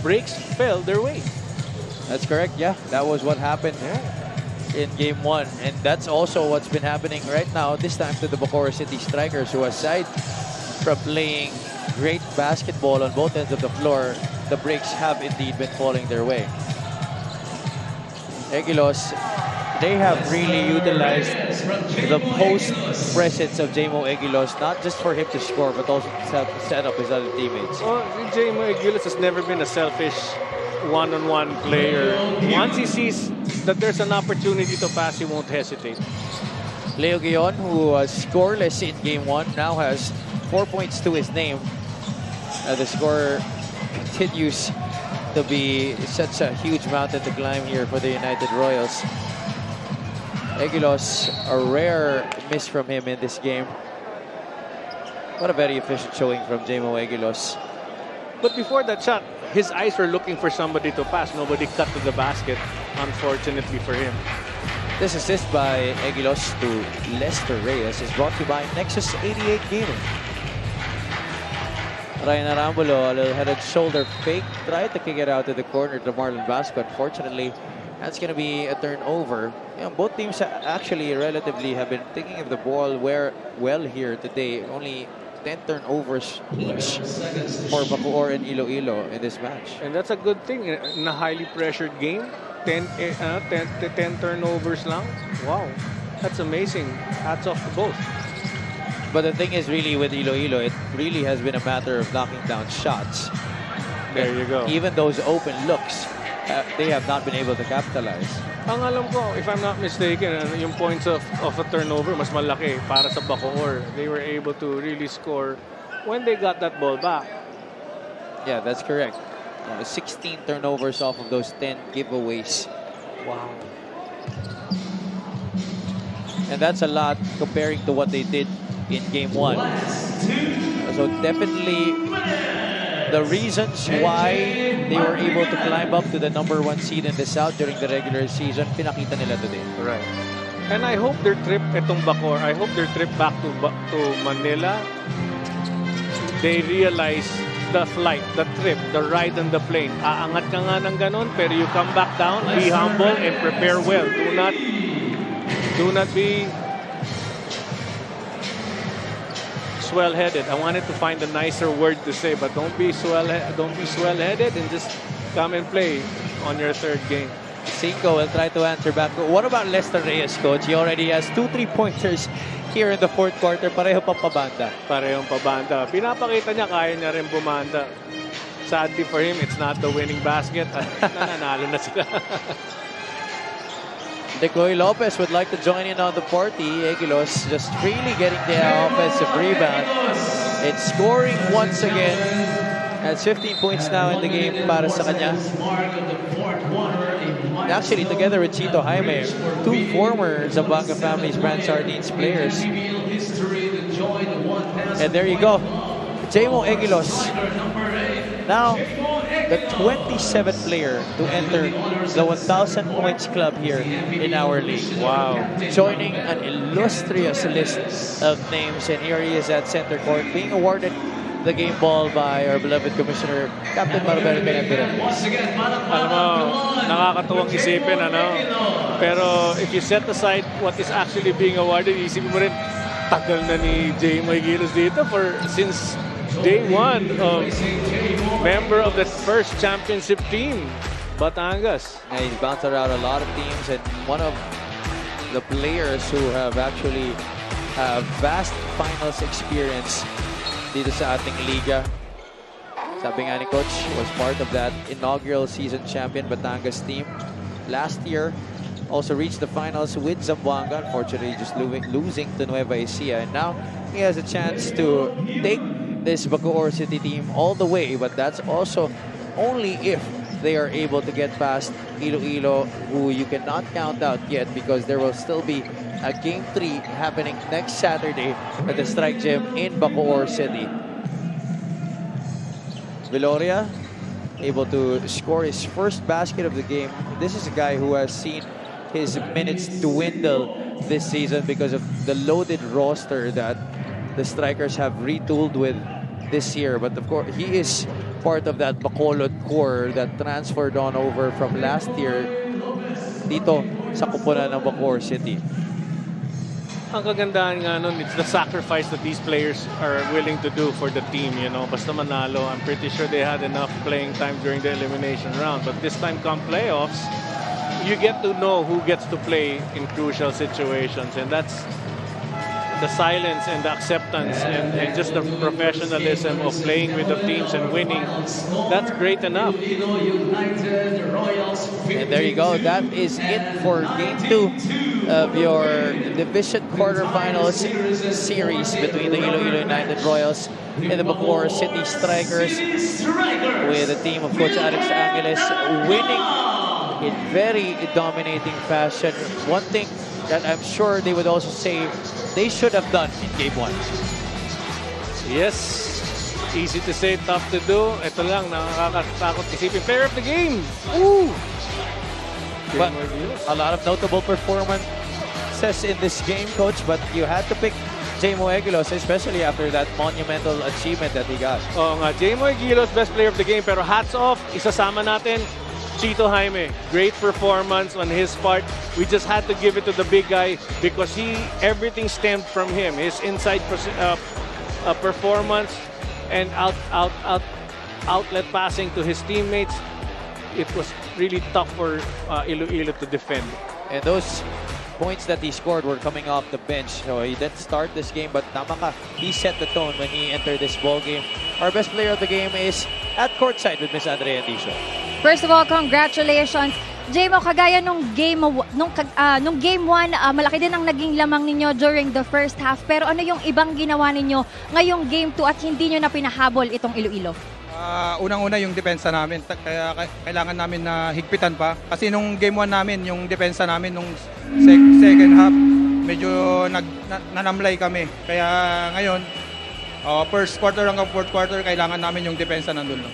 Speaker 4: breaks fell their way.
Speaker 2: That's correct, yeah. That was what happened in game 1. And that's also what's been happening right now, this time to the Bacoor City Strikers, who aside from playing great basketball on both ends of the floor, the breaks have indeed been falling their way. Egilos, they have really utilized the post presence of J-Mo Egilos, not just for him to score, but also to set up his other teammates.
Speaker 4: Well, J-Mo Egilos has never been a selfish one-on-one player. Once he sees that there's an opportunity to pass, he won't hesitate.
Speaker 2: Leo Guion, who was scoreless in game 1, now has 4 points to his name. The score continues to be such a huge mountain to climb here for the United Royals. Egilos, a rare miss from him in this game. What a very efficient showing from J.Mo Eguilos.
Speaker 4: But before that shot, his eyes were looking for somebody to pass. Nobody cut to the basket, unfortunately for him.
Speaker 2: This assist by Eguilos to Lester Reyes is brought to you by Nexus 88 Gaming. Ryan Arambulo, a little head and shoulder fake, tried to kick it out to the corner to Marlon Vasco. Unfortunately, that's going to be a turnover. You know, both teams actually relatively have been thinking of the ball well here today. Only 10 turnovers each for Bacoor and Iloilo in this match.
Speaker 4: And that's a good thing in a highly pressured game. 10 turnovers lang. Wow, that's amazing. Hats off to both.
Speaker 2: But the thing is really with Iloilo, it really has been a matter of knocking down shots.
Speaker 4: There you go.
Speaker 2: Even those open looks, they have not been able to capitalize.
Speaker 4: Ang alam ko, if I'm not mistaken, yung points of a turnover mas malaki para sa Bacoor. They were able to really score when they got that ball back.
Speaker 2: Yeah, that's correct. 16 turnovers off of those 10 giveaways.
Speaker 4: Wow.
Speaker 2: And that's a lot comparing to what they did in game 1. So definitely the reasons why they were able to climb up to the #1 seed in the South during the regular season, pinakita nila today.
Speaker 4: Right. And I hope their trip, itong Bacoor, I hope their trip back to Manila, they realize the flight, the trip, the ride on the plane. Aangat ka nga ng ganon, pero you come back down, be humble and prepare well. Do not be swell-headed. I wanted to find a nicer word to say, but don't be swell-headed and just come and play on your third game.
Speaker 2: Cinco will try to answer back. What about Lester Reyes, coach? He already has 2 3-pointers here in the fourth quarter. Pareho pang pabanda.
Speaker 4: Parehong pabanda. Pinapakita niya, kaya niya rin bumanda. Sadly for him, it's not the winning basket. Nananalo na sila.
Speaker 2: Decoy Lopez would like to join in on the party. Eguilos just freely getting the offensive rebound. It's scoring once again. Has 15 points now in the game para sa kanya. Actually, together with Chito Jaime, 2 former Zamboanga Families Brand Sardines players. And there you go. J.Mo Eguilos, now the 27th player to enter the 1,000 points club here in our league.
Speaker 4: Wow.
Speaker 2: Joining an illustrious list of names, and here he is at center court being awarded the game ball by our beloved Commissioner, Captain Maribel Benedere.
Speaker 4: Alam mo, nakakatuwang isipin, ano? Pero if you set aside what is actually being awarded, isipin mo rin, tagal na ni J.Mo Eguilos dito since day 1 of member of the first championship team, Batangas.
Speaker 2: Yeah, he's bounced around a lot of teams, and one of the players who have actually vast finals experience dito sa ating liga. Sabi nga ni Coach, was part of that inaugural season champion Batangas team. Last year, also reached the finals with Zamboanga, unfortunately just losing to Nueva Ecija. And now, he has a chance to take this Bacoor City team all the way, but that's also only if they are able to get past Iloilo, who you cannot count out yet because there will still be a Game 3 happening next Saturday at the Strike Gym in Bacoor City. Viloria able to score his first basket of the game. This is a guy who has seen his minutes dwindle this season because of the loaded roster that the Strikers have retooled with this year. But of course, he is part of that Bacolod core that transferred on over from last year dito sa kupunan ng Bacoor City.
Speaker 4: Ang kagandahan nga nun, it's the sacrifice that these players are willing to do for the team, you know. Basta manalo, I'm pretty sure they had enough playing time during the elimination round. But this time come playoffs, you get to know who gets to play in crucial situations. And that's the silence and the acceptance and just the professionalism of playing with the teams and winning. That's great enough.
Speaker 2: And there you go. That is it for Game 2 of your Division Quarterfinals series between the Iloilo United Royals and the Bacoor City Strikers, with the team of Coach Alex Angeles winning in very dominating fashion. One thing that I'm sure they would also say they should have done in Game 1.
Speaker 4: Yes. Easy to say, tough to do. Ito lang, nakakatakot isipin. Player of the game! Ooh!
Speaker 2: But a lot of notable performances in this game, Coach, but you had to pick J-Mo Eguilos, especially after that monumental achievement that he got.
Speaker 4: Oo nga, J-Mo Eguilos, best player of the game. Pero hats off, isasama natin Chito Jaime. Great performance on his part. We just had to give it to the big guy because everything stemmed from him. His inside performance and outlet passing to his teammates. It was really tough for Iloilo to defend.
Speaker 2: And those points that he scored were coming off the bench. So he didn't start this game, but tama ka, he set the tone when he entered this ball game. Our best player of the game is at courtside with Miss Andrea Andicio.
Speaker 5: First of all, congratulations. J-Mo, kagaya nung game 1, malaki din ang naging lamang ninyo during the first half. Pero ano yung ibang ginawa ninyo ngayong game 2 at hindi nyo na pinahabol itong Iloilo?
Speaker 10: Unang-una yung depensa namin. Kaya kailangan namin na higpitan pa. Kasi nung game 1 namin, yung depensa namin nung second half, medyo nanamlay kami. Kaya ngayon, first quarter hanggang fourth quarter, kailangan namin yung depensa nandun.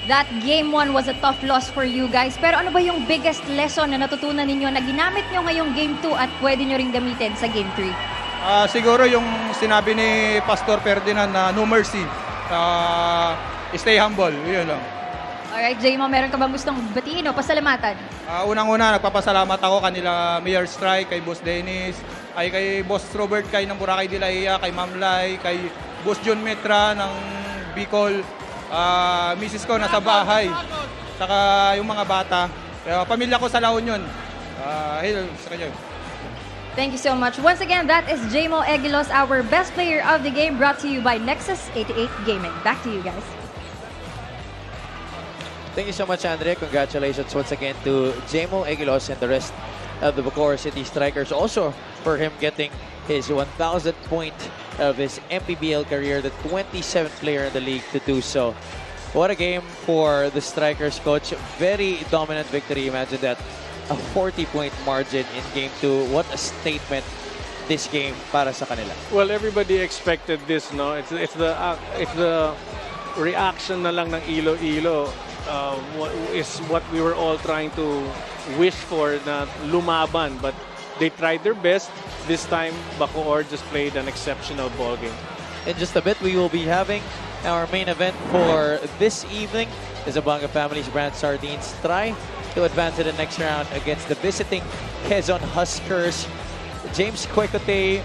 Speaker 5: That game 1 was a tough loss for you guys. Pero ano ba yung biggest lesson na natutunan ninyo na ginamit nyo ngayong game 2 at pwede nyo ring gamitin sa game 3?
Speaker 10: Siguro yung sinabi ni Pastor Ferdinand na no mercy. Stay humble. Yun lang.
Speaker 5: Alright, J-Mo, meron ka bang gustong batiin o pasalamatan?
Speaker 10: Unang-una, nagpapasalamat ako kanila Mayor Strike, kay Boss Dennis, ay kay Boss Robert, kay ng Boracay de la Ia, kay Ma'am Lai, kay Boss John Metra ng Bicol, Mrs. ko nasa bahay, saka yung mga bata. Pamilya ko sa La Union. Hail sa kanyo.
Speaker 5: Thank you so much. Once again, that is J-Mo Eguilos, our best player of the game, brought to you by Nexus 88 Gaming. Back to you guys.
Speaker 2: Thank you so much, Andre. Congratulations once again to J-Mo Eguilos and the rest of the Bacoor City Strikers. Also, for him getting his 1,000th point of his Mpbl career, the 27th player in the league to do so. What a game for the Strikers, Coach. Very dominant victory. Imagine that. A 40-point margin in Game 2. What a statement this game para sa kanila.
Speaker 4: Well, everybody expected this, no? It's the reaction na lang ng Iloilo. What we were all trying to wish for na lumaban, but they tried their best. This time, Bacoor just played an exceptional ball game.
Speaker 2: In just a bit, we will be having our main event for this evening. The Zamboanga Family's brand Sardines try to advance to the next round against the visiting Quezon Huskers. James Quecote,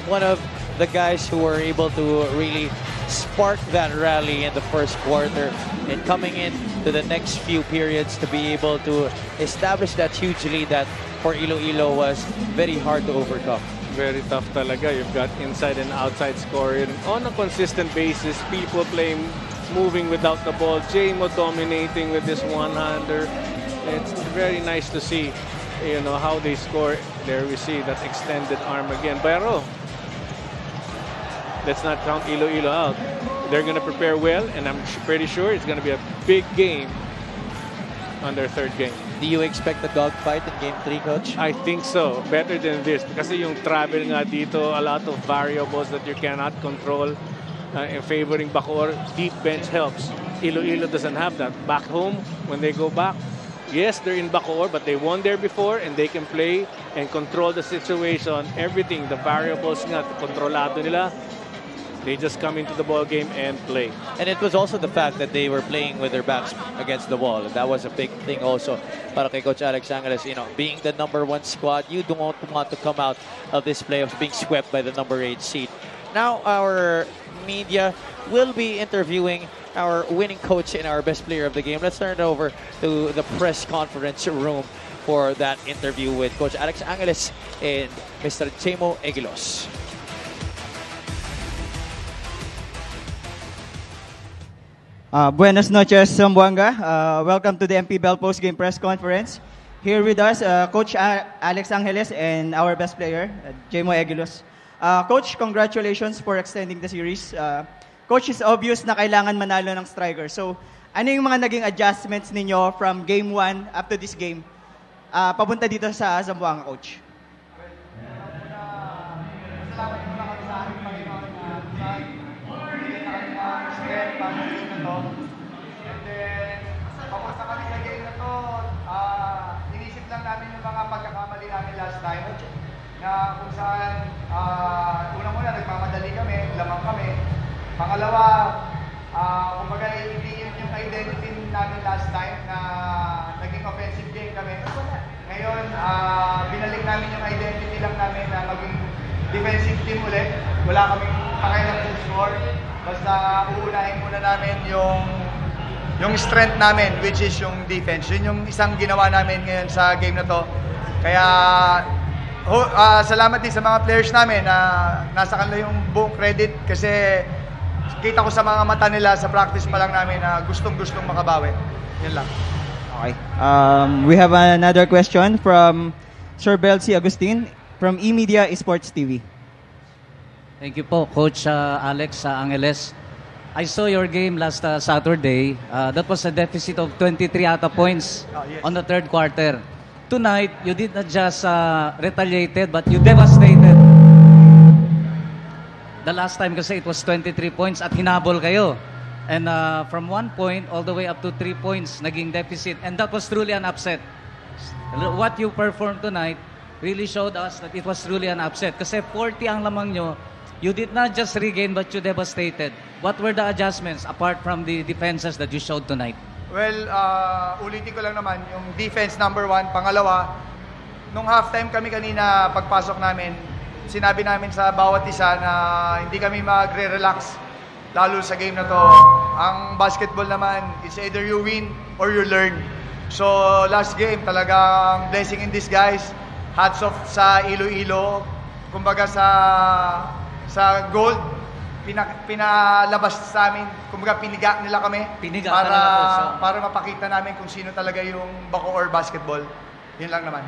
Speaker 2: one of the guys who were able to really spark that rally in the first quarter and coming in to the next few periods to be able to establish that huge lead that for Iloilo was very hard to overcome.
Speaker 4: Very tough talaga. You've got inside and outside scoring on a consistent basis. People playing, moving without the ball. J-Mo dominating with this one-hander. It's very nice to see, you know, how they score. There we see that extended arm again. Pero let's not count Iloilo out. They're going to prepare well, and I'm pretty sure it's going to be a big game on their third game.
Speaker 2: Do you expect a dogfight in Game 3, Coach?
Speaker 4: I think so. Better than this. Kasi yung travel nga dito, a lot of variables that you cannot control in favoring Bacoor. Deep bench helps. Iloilo doesn't have that. Back home, when they go back, yes, they're in Bacoor, but they won there before and they can play and control the situation. Everything, the variables nga, kontrolado nila. They just come into the ball game and play.
Speaker 2: And it was also the fact that they were playing with their backs against the wall. And that was a big thing also para kay Coach Alex Angeles. You know, being the #1 squad, you don't want to come out of this playoffs being swept by the #8 seed. Now our media will be interviewing our winning coach and our best player of the game. Let's turn it over to the press conference room for that interview with Coach Alex Angeles and Mr. J-Mo Eguilos.
Speaker 11: Buenas noches, Zamboanga. Welcome to the Mpbl post-game press conference. Here with us, Coach Alex Angeles and our best player, J-Mo Eguilos. Coach, congratulations for extending the series. Coach, it's obvious na kailangan manalo ng striker. So, ano yung mga naging adjustments ninyo from Game 1 up to this game? Papunta dito sa Zamboanga, Coach.
Speaker 12: time na kung saan unang-una nagmamadali kami, lamang kami. Pangalawa, kumbaga hindi yun yung identity namin last time na naging offensive game kami. Ngayon, binalik namin yung identity lang namin na maging defensive team ulit. Wala kaming pakialam sa score. Basta uunahin muna namin yung strength namin, which is yung defense. Yun yung isang ginawa namin ngayon sa game na to. Kaya salamat din sa mga players namin na nasa kanila yung buong credit kasi kita ko sa mga mata nila sa practice pa lang namin na gustong-gustong makabawi. Yan lang.
Speaker 11: Okay. We have another question from Sir Belsi Agustin from eMedia Esports TV.
Speaker 8: Thank you po, Coach Alex Angeles. I saw your game last Saturday. That was a deficit of 23 ata points on the third quarter. Tonight, you did not just retaliated, but you devastated. The last time kasi it was 23 points at hinabol kayo. And from 1 point all the way up to 3 points, naging deficit. And that was truly an upset. What you performed tonight really showed us that it was truly an upset. Kasi 40 ang lamang nyo. You did not just regain, but you devastated. What were the adjustments apart from the defenses that you showed tonight?
Speaker 12: Well, ulitin ko lang naman, yung defense number 1. Pangalawa, nung halftime kami kanina, pagpasok namin, sinabi namin sa bawat isa na hindi kami magre-relax lalo sa game na to. Ang basketball naman, it's either you win or you learn. So, last game, talagang blessing in disguise. Hats off sa Iloilo. Kumbaga sa gold, pinalabas sa amin. Kumbaga, piniga nila kami. Para mapakita namin kung sino talaga yung Bacoor basketball. Yun lang naman.